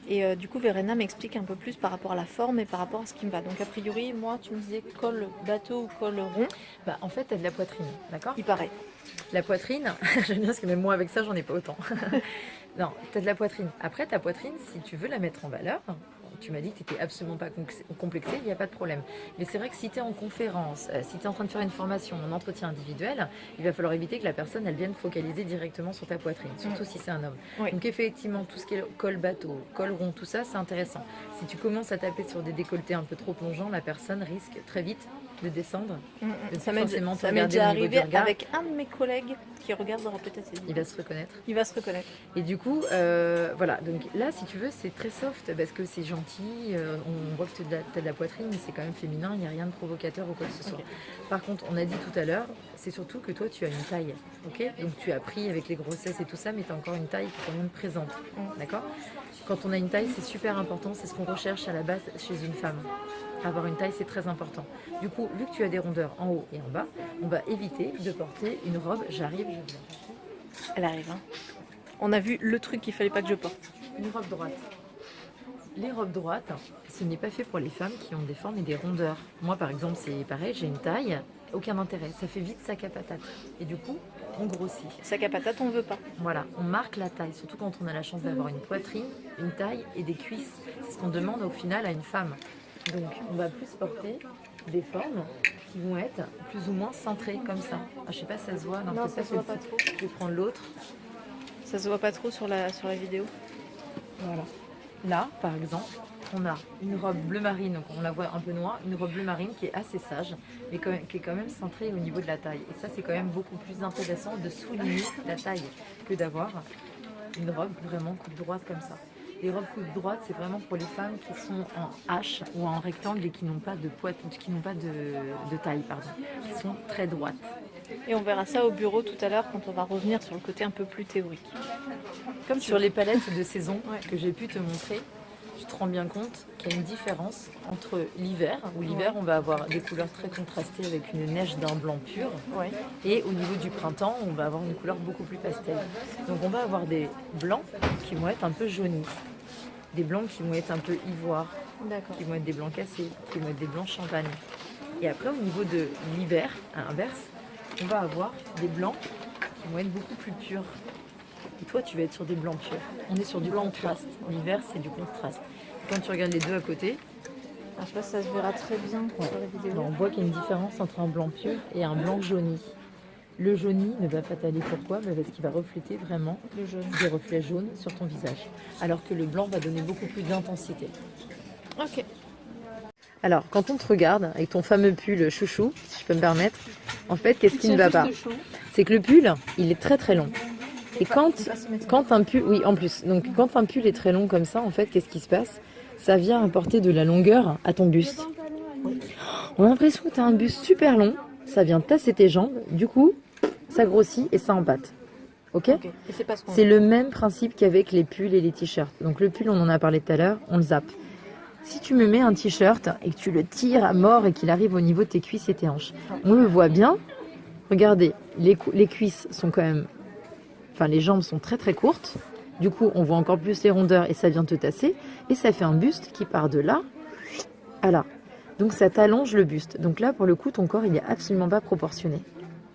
Et du coup, Verena m'explique un peu plus par rapport à la forme et par rapport à ce qui me va. Donc, a priori, moi, tu me disais col bateau ou col rond. Bah, en fait, t'as de la poitrine, d'accord? Il paraît. La poitrine, j'aime bien parce que même moi avec ça, j'en ai pas autant. Non, t'as de la poitrine. Après, ta poitrine, si tu veux la mettre en valeur, tu m'as dit que tu n'étais absolument pas complexée, il n'y a pas de problème. Mais c'est vrai que si tu es en conférence, si tu es en train de faire une formation, un entretien individuel, il va falloir éviter que la personne elle vienne focaliser directement sur ta poitrine, surtout si c'est un homme. Oui. Donc effectivement, tout ce qui est col bateau, col rond, tout ça, c'est intéressant. Si tu commences à taper sur des décolletés un peu trop plongeants, la personne risque très vite de descendre. De Ça forcément te m'est regarder déjà au niveau du arrivé regard. avec un de mes collègues qui regardera peut-être cette Il vidéo. va se reconnaître. Il va se reconnaître. Et du coup, voilà. Donc là, si tu veux, c'est très soft parce que c'est gentil. On voit que tu as de la poitrine, mais c'est quand même féminin. Il n'y a rien de provocateur ou quoi que ce soit. Ok. Par contre, on a dit tout à l'heure, c'est surtout que toi, tu as une taille. Ok. Donc tu as pris avec les grossesses et tout ça, mais tu as encore une taille qui est quand même présente. D'accord. Quand on a une taille, c'est super important. C'est ce qu'on recherche à la base chez une femme. Avoir une taille, c'est très important. Du coup, vu que tu as des rondeurs en haut et en bas, on va éviter de porter une robe. J'arrive, je viens. Elle arrive. Hein. On a vu le truc qu'il fallait pas que je porte. Une robe droite. Les robes droites, ce n'est pas fait pour les femmes qui ont des formes et des rondeurs. Moi, par exemple, c'est pareil, j'ai une taille, aucun intérêt. Ça fait vite sac à patate. Et du coup, on grossit. Sac à patate, on veut pas. Voilà, on marque la taille, surtout quand on a la chance d'avoir une poitrine, une taille et des cuisses. C'est ce qu'on demande au final à une femme. Donc, on va plus porter des formes qui vont être plus ou moins centrées comme ça. Ah, je sais pas si ça se voit. Non, peut-être ça se voit pas trop. Je vais prendre l'autre. Ça se voit pas trop sur la vidéo. Voilà. Là, par exemple, on a une robe bleu marine, donc on la voit un peu noire, une robe bleu marine qui est assez sage, mais qui est quand même centrée au niveau de la taille. Et ça, c'est quand même beaucoup plus intéressant de souligner la taille que d'avoir une robe vraiment coupe droite comme ça. Les robes coupe droite, c'est vraiment pour les femmes qui sont en H ou en rectangle et qui n'ont pas de qui n'ont pas de taille, pardon, qui sont très droites. Et on verra ça au bureau tout à l'heure quand on va revenir sur le côté un peu plus théorique. Comme sur les palettes de saison Ouais. que j'ai pu te montrer, tu te rends bien compte qu'il y a une différence entre l'hiver, où l'hiver on va avoir des couleurs très contrastées avec une neige d'un blanc pur, Ouais. et au niveau du printemps, on va avoir une couleur beaucoup plus pastel. Donc on va avoir des blancs qui vont être un peu jaunis, des blancs qui vont être un peu ivoire, D'accord. qui vont être des blancs cassés, qui vont être des blancs champagne. Et après, au niveau de l'hiver, à l'inverse, on va avoir des blancs qui vont être beaucoup plus purs. Et toi, tu vas être sur des blancs purs. On est sur du contraste. L'hiver, c'est du contraste. Quand tu regardes les deux à côté, Je sais pas si ça se verra très bien sur la vidéo. on voit qu'il y a une différence entre un blanc pur et un blanc jauni. Le jauni ne va pas t'aller pourquoi? Parce qu'il va refléter vraiment Le jaune. des reflets jaunes sur ton visage. Alors que le blanc va donner beaucoup plus d'intensité. Ok. Alors, quand on te regarde avec ton fameux pull chouchou, si je peux me permettre, en fait, qu'est-ce qui ne va pas? C'est que le pull, il est très très long. Et quand un pull, oui, en plus, donc quand un pull est très long comme ça, en fait, qu'est-ce qui se passe? Ça vient apporter de la longueur à ton buste. On a l'impression que tu as un buste super long, ça vient tasser tes jambes, du coup, ça grossit et ça empâte. Ok? Et c'est pas ce qu'on C'est le même principe qu'avec les pulls et les t-shirts. Donc le pull, on en a parlé tout à l'heure, on le zappe. Si tu me mets un t-shirt et que tu le tires à mort et qu'il arrive au niveau de tes cuisses et tes hanches, on le voit bien. Regardez, les cuisses sont quand même... Enfin, les jambes sont très très courtes. Du coup, on voit encore plus les rondeurs et ça vient te tasser. Et ça fait un buste qui part de là à là. Donc ça t'allonge le buste. Donc là, pour le coup, ton corps, il n'est absolument pas proportionné.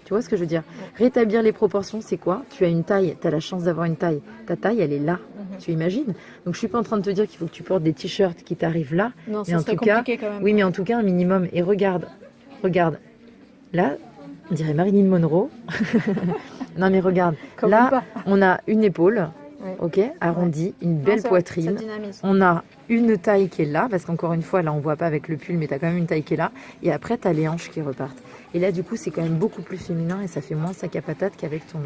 Tu vois ce que je veux dire? Rétablir les proportions, c'est quoi? Tu as une taille, tu as la chance d'avoir une taille. Ta taille, elle est là. Tu imagines? Donc je suis pas en train de te dire qu'il faut que tu portes des t-shirts qui t'arrivent là. Non, mais ça en serait tout cas, compliqué quand même. oui, mais en tout cas un minimum. Et regarde. Là, on dirait Marilyn Monroe. Non mais regarde. Quand Là, même pas. on a une épaule, Ouais. ok, arrondie, une belle Non, ça poitrine. dynamise. On a une taille qui est là, parce qu'encore une fois, là on voit pas avec le pull, mais tu as quand même une taille qui est là. Et après, tu as les hanches qui repartent. Et là, du coup, c'est quand même beaucoup plus féminin et ça fait moins sac à patate qu'avec ton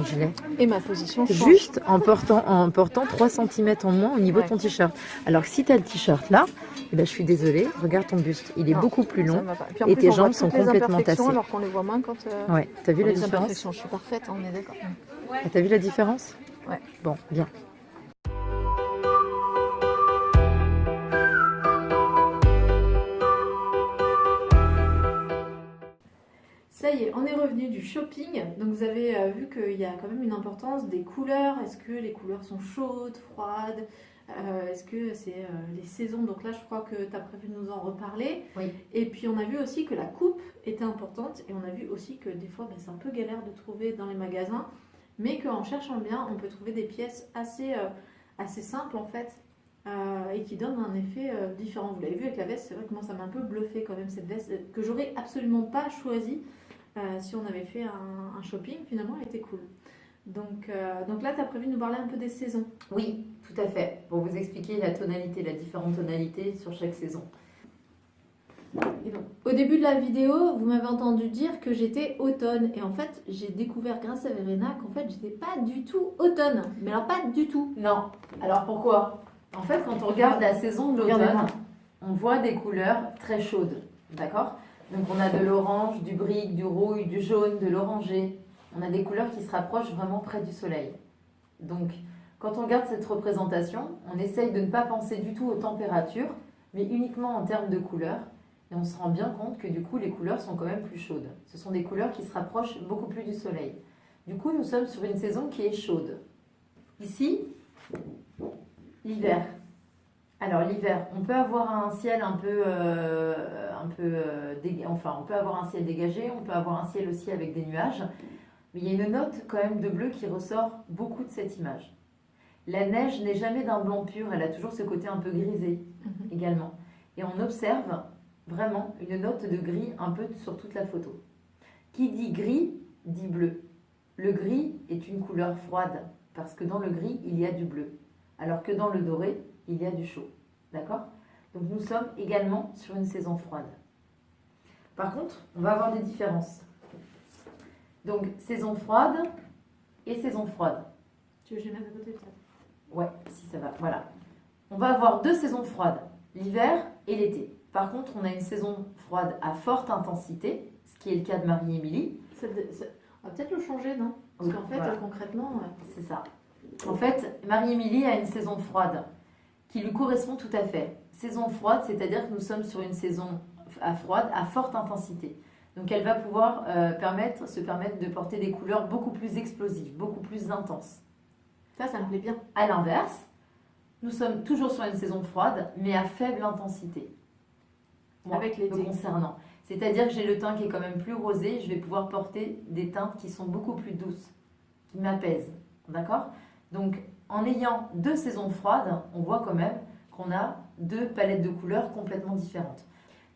gilet. Et ma position change. Juste en portant 3 cm en moins au niveau de ton t-shirt. Alors que si tu as le t-shirt là, eh ben, je suis désolée, regarde ton buste. Il est Non, beaucoup plus Ça long. me va pas. Puis en et plus, tes on voit jambes sont toutes les complètement imperfections, tassées. alors qu'on les voit moins quand Ouais, t'as vu la les différence? imperfections. Je suis parfaite, on est d'accord. Ah, t'as vu la différence? Ouais. Bon, bien. Ça y est, on est revenu du shopping. Donc vous avez vu qu'il y a quand même une importance des couleurs. Est-ce que les couleurs sont chaudes, froides? Est-ce que c'est les saisons? Donc là, je crois que tu as prévu de nous en reparler. Oui. Et puis on a vu aussi que la coupe était importante. Et on a vu aussi que des fois, c'est un peu galère de trouver dans les magasins. Mais qu'en cherchant bien, on peut trouver des pièces assez simples en fait. Et qui donnent un effet différent. Vous l'avez vu avec la veste, c'est vrai que moi ça m'a un peu bluffé quand même cette veste que j'aurais absolument pas choisie si on avait fait un shopping. Finalement, elle était cool. Donc là, tu as prévu de nous parler un peu des saisons. Oui, tout à fait. Pour vous expliquer la différente tonalité sur chaque saison. Et donc, au début de la vidéo, vous m'avez entendu dire que j'étais automne. Et en fait, j'ai découvert grâce à Verena qu'en fait, j'étais pas du tout automne. Mais alors, pas du tout. Non. Alors pourquoi? En fait, quand on regarde la saison de l'automne, on voit des couleurs très chaudes. D'accord? Donc on a de l'orange, du brique, du rouille, du jaune, de l'orangé. On a des couleurs qui se rapprochent vraiment près du soleil. Donc, quand on regarde cette représentation, on essaye de ne pas penser du tout aux températures, mais uniquement en termes de couleurs. Et on se rend bien compte que du coup, les couleurs sont quand même plus chaudes. Ce sont des couleurs qui se rapprochent beaucoup plus du soleil. Du coup, nous sommes sur une saison qui est chaude. Ici, l'hiver. Alors l'hiver, on peut avoir un ciel on peut avoir un ciel dégagé, on peut avoir un ciel aussi avec des nuages, mais il y a une note quand même de bleu qui ressort beaucoup de cette image. La neige n'est jamais d'un blanc pur, elle a toujours ce côté un peu grisé également. Et on observe vraiment une note de gris un peu sur toute la photo. Qui dit gris, dit bleu. Le gris est une couleur froide, parce que dans le gris, il y a du bleu, alors que dans le doré, il y a du chaud. D'accord? Donc nous sommes également sur une saison froide. Par contre, on va avoir des différences. Donc saison froide et saison froide. Tu veux que je les mette à côté peut-être? Ouais, si ça va. Voilà. On va avoir deux saisons froides, l'hiver et l'été. Par contre, on a une saison froide à forte intensité, ce qui est le cas de Marie-Émilie. On va peut-être le changer, non? Parce qu'en fait, voilà. concrètement... C'est ça. En fait, Marie-Émilie a une saison froide qui lui correspond tout à fait. Saison froide, c'est-à-dire que nous sommes sur une saison froide à forte intensité. Donc elle va pouvoir se permettre de porter des couleurs beaucoup plus explosives, beaucoup plus intenses. Ça me plaît bien. À l'inverse, nous sommes toujours sur une saison froide, mais à faible intensité. Moi, avec l'été. Me concernant. C'est-à-dire que j'ai le teint qui est quand même plus rosé, je vais pouvoir porter des teintes qui sont beaucoup plus douces, qui m'apaisent. D'accord? Donc, en ayant deux saisons froides, on voit quand même qu'on a deux palettes de couleurs complètement différentes.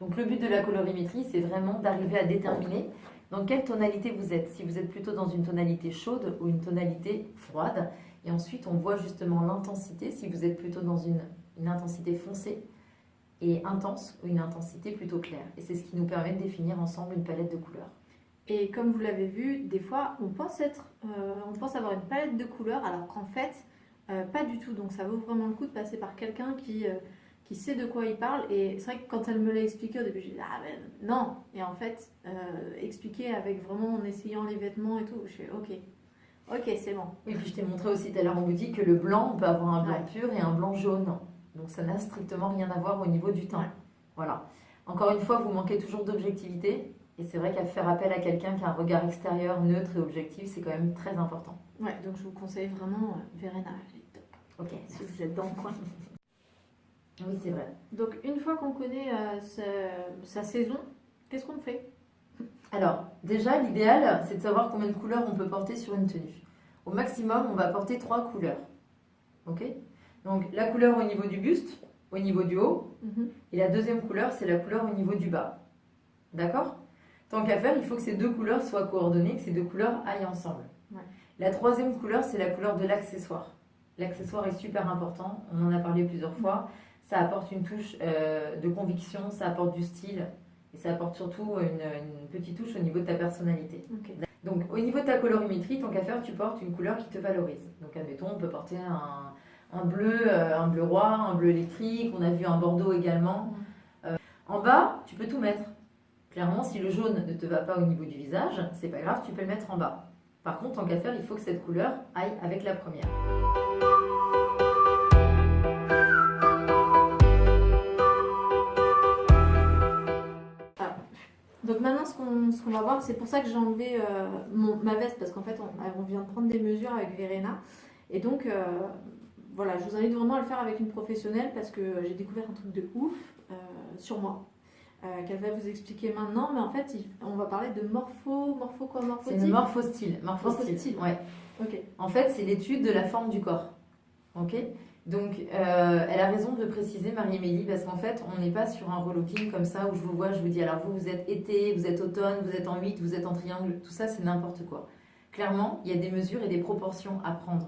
Donc, le but de la colorimétrie, c'est vraiment d'arriver à déterminer dans quelle tonalité vous êtes. Si vous êtes plutôt dans une tonalité chaude ou une tonalité froide. Et ensuite, on voit justement l'intensité, si vous êtes plutôt dans une intensité foncée et intense ou une intensité plutôt claire. Et c'est ce qui nous permet de définir ensemble une palette de couleurs. Et comme vous l'avez vu, des fois, on pense avoir une palette de couleurs, alors qu'en fait, pas du tout. Donc ça vaut vraiment le coup de passer par quelqu'un qui sait de quoi il parle. Et c'est vrai que quand elle me l'a expliqué au début, j'ai dit ah ben non. Et en fait, expliquer avec vraiment en essayant les vêtements et tout, je fais ok, c'est bon. Et puis je t'ai montré aussi tout à l'heure en boutique que le blanc, on peut avoir un blanc pur et un blanc jaune. Donc ça n'a strictement rien à voir au niveau du teint. Ouais. Voilà. Encore une fois, vous manquez toujours d'objectivité. Et c'est vrai qu'à faire appel à quelqu'un qui a un regard extérieur, neutre et objectif, c'est quand même très important. Ouais, donc je vous conseille vraiment Verena, elle est top. Ok. Si vous êtes dans le coin. Oui, c'est vrai. Donc une fois qu'on connaît sa saison, qu'est-ce qu'on fait? Alors, déjà, l'idéal, c'est de savoir combien de couleurs on peut porter sur une tenue. Au maximum, on va porter 3 couleurs. Ok? Donc, la couleur au niveau du buste, au niveau du haut. Et la deuxième couleur, c'est la couleur au niveau du bas. D'accord? Tant qu'à faire, il faut que ces deux couleurs soient coordonnées, que ces deux couleurs aillent ensemble. Ouais. La troisième couleur, c'est la couleur de l'accessoire. L'accessoire est super important, on en a parlé plusieurs fois. Ça apporte une touche de conviction, ça apporte du style. Et ça apporte surtout une petite touche au niveau de ta personnalité. Okay. Donc, au niveau de ta colorimétrie, tant qu'à faire, tu portes une couleur qui te valorise. Donc, admettons, on peut porter un bleu roi, un bleu électrique. On a vu un bordeaux également. En bas, tu peux tout mettre. Clairement, si le jaune ne te va pas au niveau du visage, c'est pas grave, tu peux le mettre en bas. Par contre, tant qu'à faire, il faut que cette couleur aille avec la première. Donc maintenant, ce qu'on va voir, c'est pour ça que j'ai enlevé ma veste, parce qu'en fait, on vient de prendre des mesures avec Verena. Et donc, voilà, je vous invite vraiment à le faire avec une professionnelle, parce que j'ai découvert un truc de ouf sur moi, qu'elle va vous expliquer maintenant. Mais en fait, on va parler de morphostyle. C'est le morphostyle. Morphostyle, ouais. Okay. En fait, c'est l'étude de la forme du corps. Ok ? Donc, elle a raison de préciser, Marie-Émilie, parce qu'en fait, on n'est pas sur un relooking comme ça où je vous vois, je vous dis, alors vous êtes été, vous êtes automne, vous êtes en 8, vous êtes en triangle, tout ça, c'est n'importe quoi. Clairement, il y a des mesures et des proportions à prendre.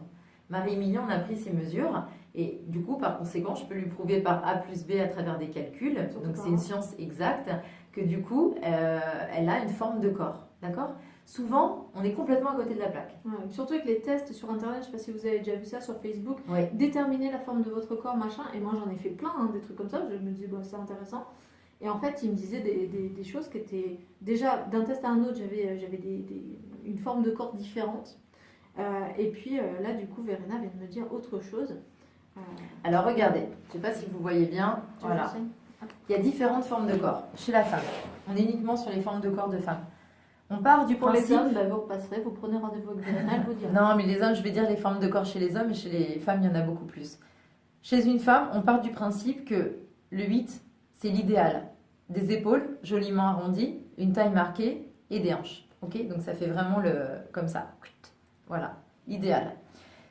Marie-Émilie, on a pris ses mesures et du coup, par conséquent, je peux lui prouver par A plus B à travers des calculs, donc c'est une science exacte, que du coup, elle a une forme de corps, d'accord? Souvent, on est complètement à côté de la plaque. Ouais, surtout avec les tests sur internet, je sais pas si vous avez déjà vu ça sur Facebook, Ouais. déterminer la forme de votre corps, machin, et moi j'en ai fait plein, hein, des trucs comme ça, je me disais, bah, c'est intéressant. Et en fait, il me disait des choses qui étaient, déjà, d'un test à un autre, j'avais une forme de corps différente. Et puis là, du coup, Verena vient de me dire autre chose. Alors regardez, je sais pas si vous voyez bien, voilà. Il y a différentes formes de corps chez la femme. On est uniquement sur les formes de corps de femme. On part du Pour principe... les hommes, bah, vous repasserez, vous prenez rendez-vous avec Verena, elle vous dira. Non, mais les hommes, je vais dire les formes de corps chez les hommes et chez les femmes, il y en a beaucoup plus. Chez une femme, on part du principe que le 8, c'est l'idéal. Des épaules joliment arrondies, une taille marquée et des hanches. Ok, donc ça fait vraiment comme ça. Voilà, idéal.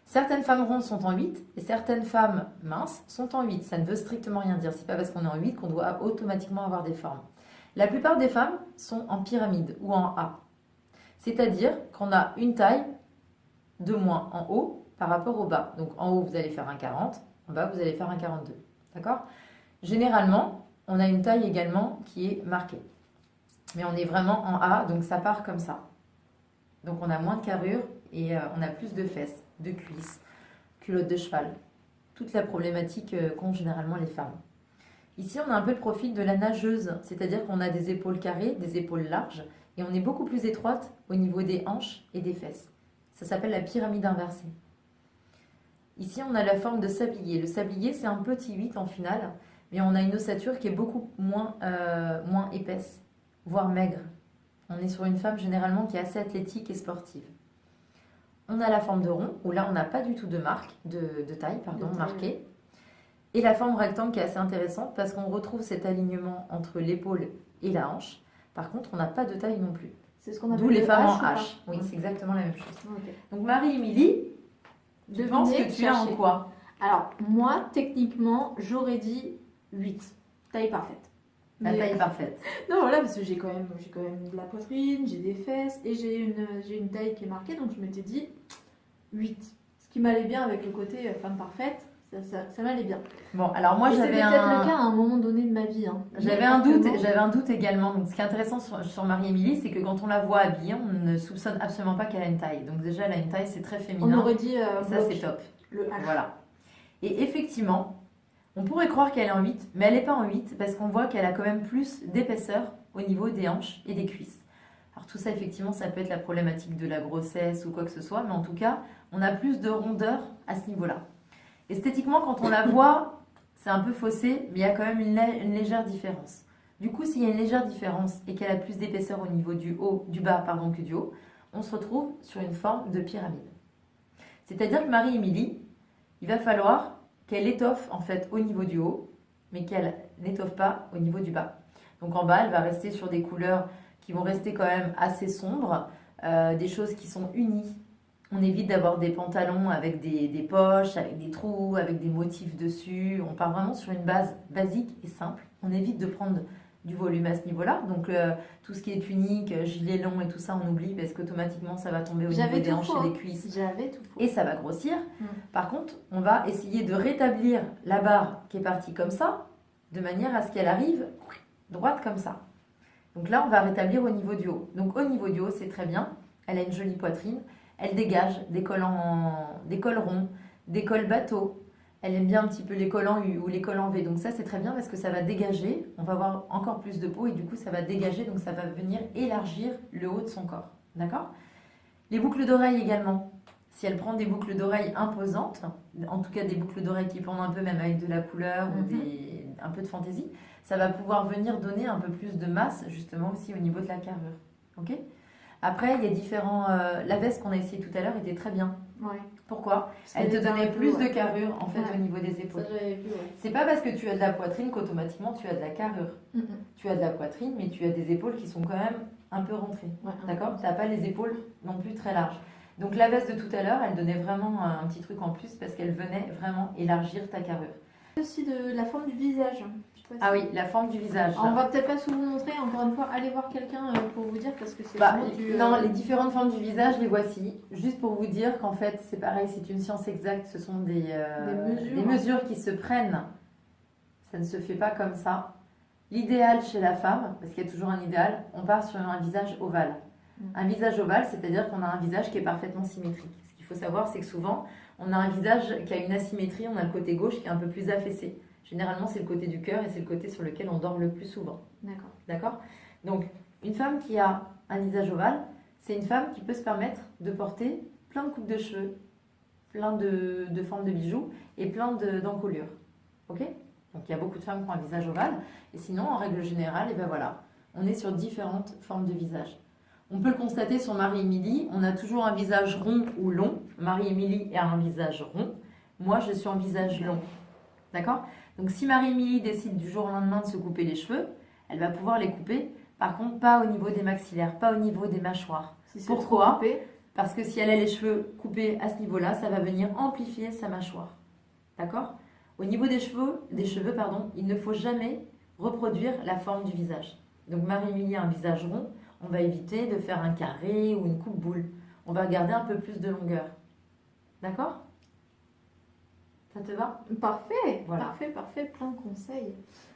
Certaines femmes rondes sont en 8 et certaines femmes minces sont en 8. Ça ne veut strictement rien dire. C'est pas parce qu'on est en 8 qu'on doit automatiquement avoir des formes. La plupart des femmes sont en pyramide ou en A. C'est-à-dire qu'on a une taille de moins en haut par rapport au bas. Donc en haut, vous allez faire un 40, en bas, vous allez faire un 42. D'accord? Généralement, on a une taille également qui est marquée. Mais on est vraiment en A, donc ça part comme ça. Donc on a moins de carrure et on a plus de fesses, de cuisses, culottes de cheval. Toute la problématique qu'ont généralement les femmes. Ici, on a un peu le profil de la nageuse, c'est-à-dire qu'on a des épaules carrées, des épaules larges, et on est beaucoup plus étroite au niveau des hanches et des fesses. Ça s'appelle la pyramide inversée. Ici, on a la forme de sablier. Le sablier, c'est un petit 8 en finale, mais on a une ossature qui est beaucoup moins épaisse, voire maigre. On est sur une femme généralement qui est assez athlétique et sportive. On a la forme de rond, où là, on n'a pas du tout de marque, de taille marquée. Et la forme rectangle qui est assez intéressante parce qu'on retrouve cet alignement entre l'épaule et la hanche. Par contre, on n'a pas de taille non plus. C'est ce qu'on appelle d'où les femmes en H. H. Oui, c'est exactement la même chose. Okay. Donc Marie-Émilie, tu penses que tu es en quoi? Alors, moi, techniquement, j'aurais dit 8. Taille parfaite. La taille parfaite. Non, voilà, parce que j'ai quand même de la poitrine, j'ai des fesses et j'ai une taille qui est marquée, donc je m'étais dit 8. Ce qui m'allait bien avec le côté femme parfaite. Ça m'allait bien. Bon, alors moi j'avais peut-être le cas à un moment donné de ma vie. Hein. J'avais un doute également. Donc ce qui est intéressant sur Marie-Émilie, c'est que quand on la voit habillée, on ne soupçonne absolument pas qu'elle a une taille. Donc déjà, elle a une taille, c'est très féminin. On aurait dit ça, c'est top. Le H. Voilà. Et effectivement, on pourrait croire qu'elle est en 8, mais elle n'est pas en 8 parce qu'on voit qu'elle a quand même plus d'épaisseur au niveau des hanches et des cuisses. Alors tout ça, effectivement, ça peut être la problématique de la grossesse ou quoi que ce soit, mais en tout cas, on a plus de rondeur à ce niveau-là. Esthétiquement, quand on la voit, c'est un peu faussé, mais il y a quand même une légère différence. Du coup, s'il y a une légère différence et qu'elle a plus d'épaisseur au niveau du bas que du haut, on se retrouve sur une forme de pyramide. C'est-à-dire que Marie-Émilie, il va falloir qu'elle étoffe en fait au niveau du haut, mais qu'elle n'étoffe pas au niveau du bas. Donc en bas, elle va rester sur des couleurs qui vont rester quand même assez sombres, des choses qui sont unies. On évite d'avoir des pantalons avec des poches, avec des trous, avec des motifs dessus. On part vraiment sur une base basique et simple. On évite de prendre du volume à ce niveau-là. Donc tout ce qui est tunique, gilet long et tout ça, on oublie parce qu'automatiquement ça va tomber au niveau des hanches et des cuisses. J'avais tout faux. Et ça va grossir. Par contre, on va essayer de rétablir la barre qui est partie comme ça, de manière à ce qu'elle arrive droite comme ça. Donc là, on va rétablir au niveau du haut. Donc au niveau du haut, c'est très bien. Elle a une jolie poitrine. Elle dégage des cols ronds, des cols bateaux. Elle aime bien un petit peu les cols en U ou les cols en V. Donc ça, c'est très bien parce que ça va dégager. On va avoir encore plus de peau et du coup, ça va dégager. Donc ça va venir élargir le haut de son corps. D'accord? Les boucles d'oreilles également. Si elle prend des boucles d'oreilles imposantes, en tout cas des boucles d'oreilles qui pendent un peu même avec de la couleur ou un peu de fantaisie, ça va pouvoir venir donner un peu plus de masse justement aussi au niveau de la carrure. Ok? Après, il y a différents... la veste qu'on a essayé tout à l'heure était très bien. Ouais. Pourquoi? Elle te donnait plus de carrure en fait au niveau des épaules. Ça, j'avais vu, ouais. C'est pas parce que tu as de la poitrine qu'automatiquement tu as de la carrure. Tu as de la poitrine, mais tu as des épaules qui sont quand même un peu rentrées. Ouais, d'accord? Tu n'as pas les épaules non plus très larges. Donc la veste de tout à l'heure, elle donnait vraiment un petit truc en plus parce qu'elle venait vraiment élargir ta carrure. Aussi de la forme du visage. Je sais pas Ah si- oui, la forme du visage. Alors, on va peut-être pas vous montrer, encore une fois, allez voir quelqu'un pour vous dire parce que c'est Bah, vraiment du. non, les différentes formes du visage, les voici. Juste pour vous dire qu'en fait, c'est pareil, c'est une science exacte. Ce sont des mesures qui se prennent. Ça ne se fait pas comme ça. L'idéal chez la femme, parce qu'il y a toujours un idéal, on part sur un visage ovale. Un visage ovale, c'est-à-dire qu'on a un visage qui est parfaitement symétrique. Ce qu'il faut savoir, c'est que souvent, on a un visage qui a une asymétrie. On a le côté gauche qui est un peu plus affaissé. Généralement, c'est le côté du cœur et c'est le côté sur lequel on dort le plus souvent. D'accord. D'accord ? Donc, une femme qui a un visage ovale, c'est une femme qui peut se permettre de porter plein de coupes de cheveux, plein de formes de bijoux et plein d'encolures. Ok ? Donc, il y a beaucoup de femmes qui ont un visage ovale. Et sinon, en règle générale, et ben voilà, on est sur différentes formes de visage. On peut le constater sur Marie-Émilie, on a toujours un visage rond ou long. Marie-Émilie a un visage rond. Moi, je suis en visage long. D'accord ? Donc, si Marie-Émilie décide du jour au lendemain de se couper les cheveux, elle va pouvoir les couper. Par contre, pas au niveau des maxillaires, pas au niveau des mâchoires. Si Pourquoi ? Parce que si elle a les cheveux coupés à ce niveau-là, ça va venir amplifier sa mâchoire. D'accord ? Au niveau des cheveux, il ne faut jamais reproduire la forme du visage. Donc Marie-Émilie a un visage rond, on va éviter de faire un carré ou une coupe-boule. On va garder un peu plus de longueur. D'accord ? Ça te va ? Parfait, Voilà. parfait, plein de conseils.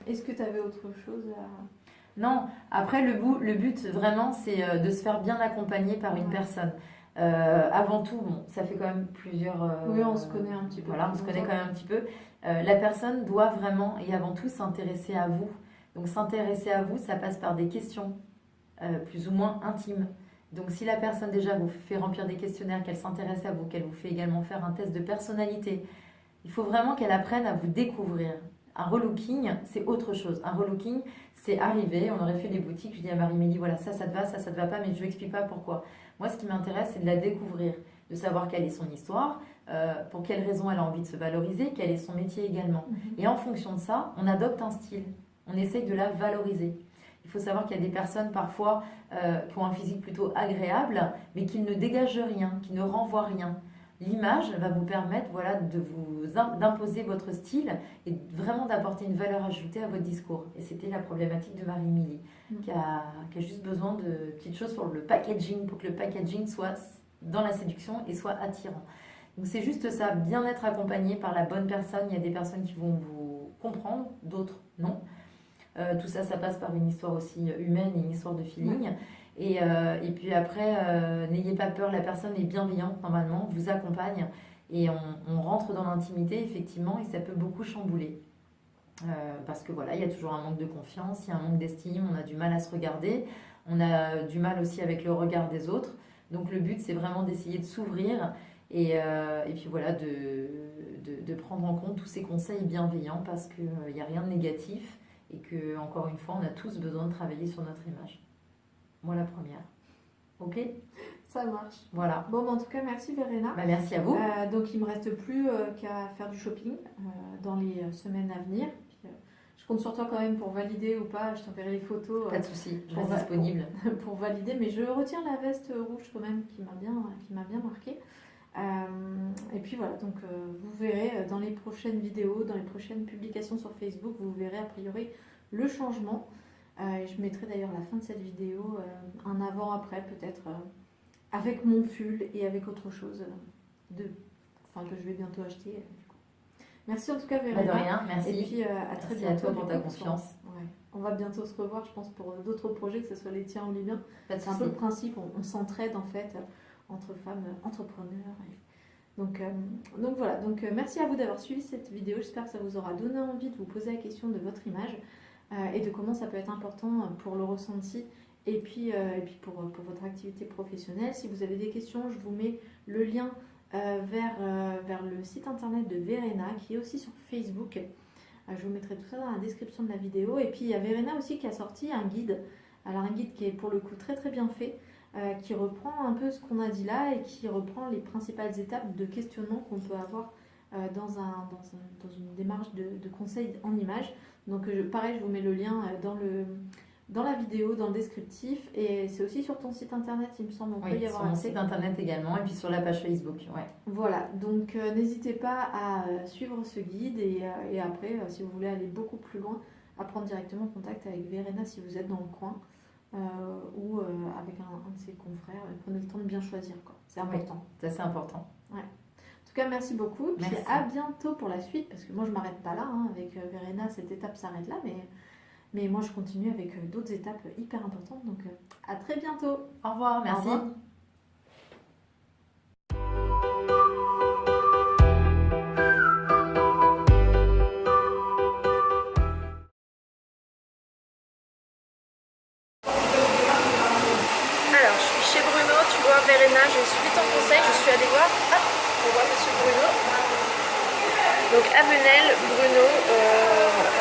Est-ce que tu avais autre chose à... Non, après le but vraiment c'est de se faire bien accompagner par une personne. Avant tout, bon, ça fait quand même plusieurs... Oui, on se connaît un petit peu. Voilà, on se connaît quand même un petit peu. La personne doit vraiment et avant tout s'intéresser à vous. Donc s'intéresser à vous, ça passe par des questions plus ou moins intimes. Donc si la personne déjà vous fait remplir des questionnaires, qu'elle s'intéresse à vous, qu'elle vous fait également faire un test de personnalité, il faut vraiment qu'elle apprenne à vous découvrir. Un relooking, c'est autre chose. Un relooking, c'est arriver, on aurait fait des boutiques, je dis à Marie-Mélie, voilà, ça te va, ça te va pas, mais je ne lui explique pas pourquoi. Moi, ce qui m'intéresse, c'est de la découvrir, de savoir quelle est son histoire, pour quelles raisons elle a envie de se valoriser, quel est son métier également. Et en fonction de ça, on adopte un style, on essaye de la valoriser. Il faut savoir qu'il y a des personnes parfois qui ont un physique plutôt agréable, mais qui ne dégagent rien, qui ne renvoient rien. L'image va vous permettre d'imposer votre style et vraiment d'apporter une valeur ajoutée à votre discours. Et c'était la problématique de Marie-Émilie, qui a juste besoin de petites choses pour le packaging, pour que le packaging soit dans la séduction et soit attirant. Donc c'est juste ça, bien être accompagné par la bonne personne. Il y a des personnes qui vont vous comprendre, d'autres non. Tout ça, ça passe par une histoire aussi humaine et une histoire de feeling. Et puis après, n'ayez pas peur, la personne est bienveillante normalement, vous accompagne et on rentre dans l'intimité effectivement et ça peut beaucoup chambouler. Parce que voilà, il y a toujours un manque de confiance, il y a un manque d'estime, on a du mal à se regarder, on a du mal aussi avec le regard des autres. Donc le but c'est vraiment d'essayer de s'ouvrir et puis voilà, de prendre en compte tous ces conseils bienveillants parce qu'il n'y a rien de négatif et que encore une fois on a tous besoin de travailler sur notre image. Moi la première. Ok ? Ça marche. Voilà. Bon, en tout cas, merci Verena. Bah, merci à vous. Donc, il ne me reste plus qu'à faire du shopping dans les semaines à venir. Puis, je compte sur toi quand même pour valider ou pas. Je t'enverrai les photos. Pas de souci, je reste disponible. Pour valider. Mais je retiens la veste rouge quand même qui m'a bien marqué. Et puis voilà, donc vous verrez dans les prochaines vidéos, dans les prochaines publications sur Facebook, vous verrez a priori le changement. Je mettrai d'ailleurs à la fin de cette vidéo un avant-après peut-être avec mon pull et avec autre chose que je vais bientôt acheter. Du coup. Merci en tout cas Verena. De rien, merci. Et puis à très bientôt. Merci à toi pour ta confiance. On va bientôt se revoir, je pense, pour d'autres projets, que ce soit les tiens ou les miens. C'est un peu le principe, on s'entraide en fait entre femmes entrepreneurs. Donc voilà, merci à vous d'avoir suivi cette vidéo. J'espère que ça vous aura donné envie de vous poser la question de votre image. Et de comment ça peut être important pour le ressenti et puis pour votre activité professionnelle. Si vous avez des questions, je vous mets le lien vers le site internet de Verena qui est aussi sur Facebook. Je vous mettrai tout ça dans la description de la vidéo. Et puis il y a Verena aussi qui a sorti un guide. Alors un guide qui est pour le coup très très bien fait, qui reprend un peu ce qu'on a dit là et qui reprend les principales étapes de questionnement qu'on peut avoir dans une démarche de conseil en image. Donc pareil, je vous mets le lien dans la vidéo, dans le descriptif, et c'est aussi sur ton site internet, il me semble, on peut y Oui, avoir sur mon accès. site internet également, et puis sur la page Facebook. Ouais. Voilà, donc n'hésitez pas à suivre ce guide et après, si vous voulez aller beaucoup plus loin, à prendre directement contact avec Verena si vous êtes dans le coin ou avec un de ses confrères. Prenez le temps de bien choisir, quoi. C'est important. Oui, c'est important. Ouais. En tout cas, merci beaucoup. Puis Merci. à bientôt pour la suite, parce que moi je m'arrête pas là. Hein, avec Verena, cette étape s'arrête là, mais moi je continue avec d'autres étapes hyper importantes. Donc à très bientôt. Au revoir, merci. Au revoir. Alors, je suis chez Bruno, tu vois, Verena, je suis ton conseil, je suis allée voir, hop, on voit monsieur Bruno. Donc, Avenel, Bruno, voilà.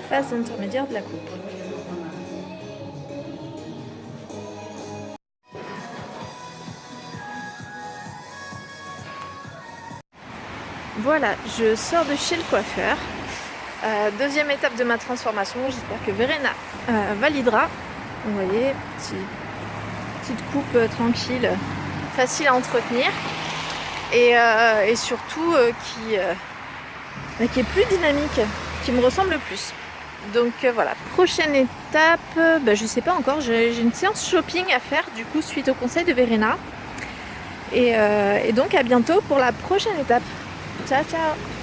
Phase intermédiaire de la coupe. Voilà, je sors de chez le coiffeur. Deuxième étape de ma transformation. J'espère que Verena validera. Vous voyez, petite coupe tranquille, facile à entretenir. Et surtout qui est plus dynamique, qui me ressemble plus. Donc voilà, prochaine étape, je sais pas encore, j'ai une séance shopping à faire du coup suite au conseil de Verena. Et donc à bientôt pour la prochaine étape. Ciao ciao.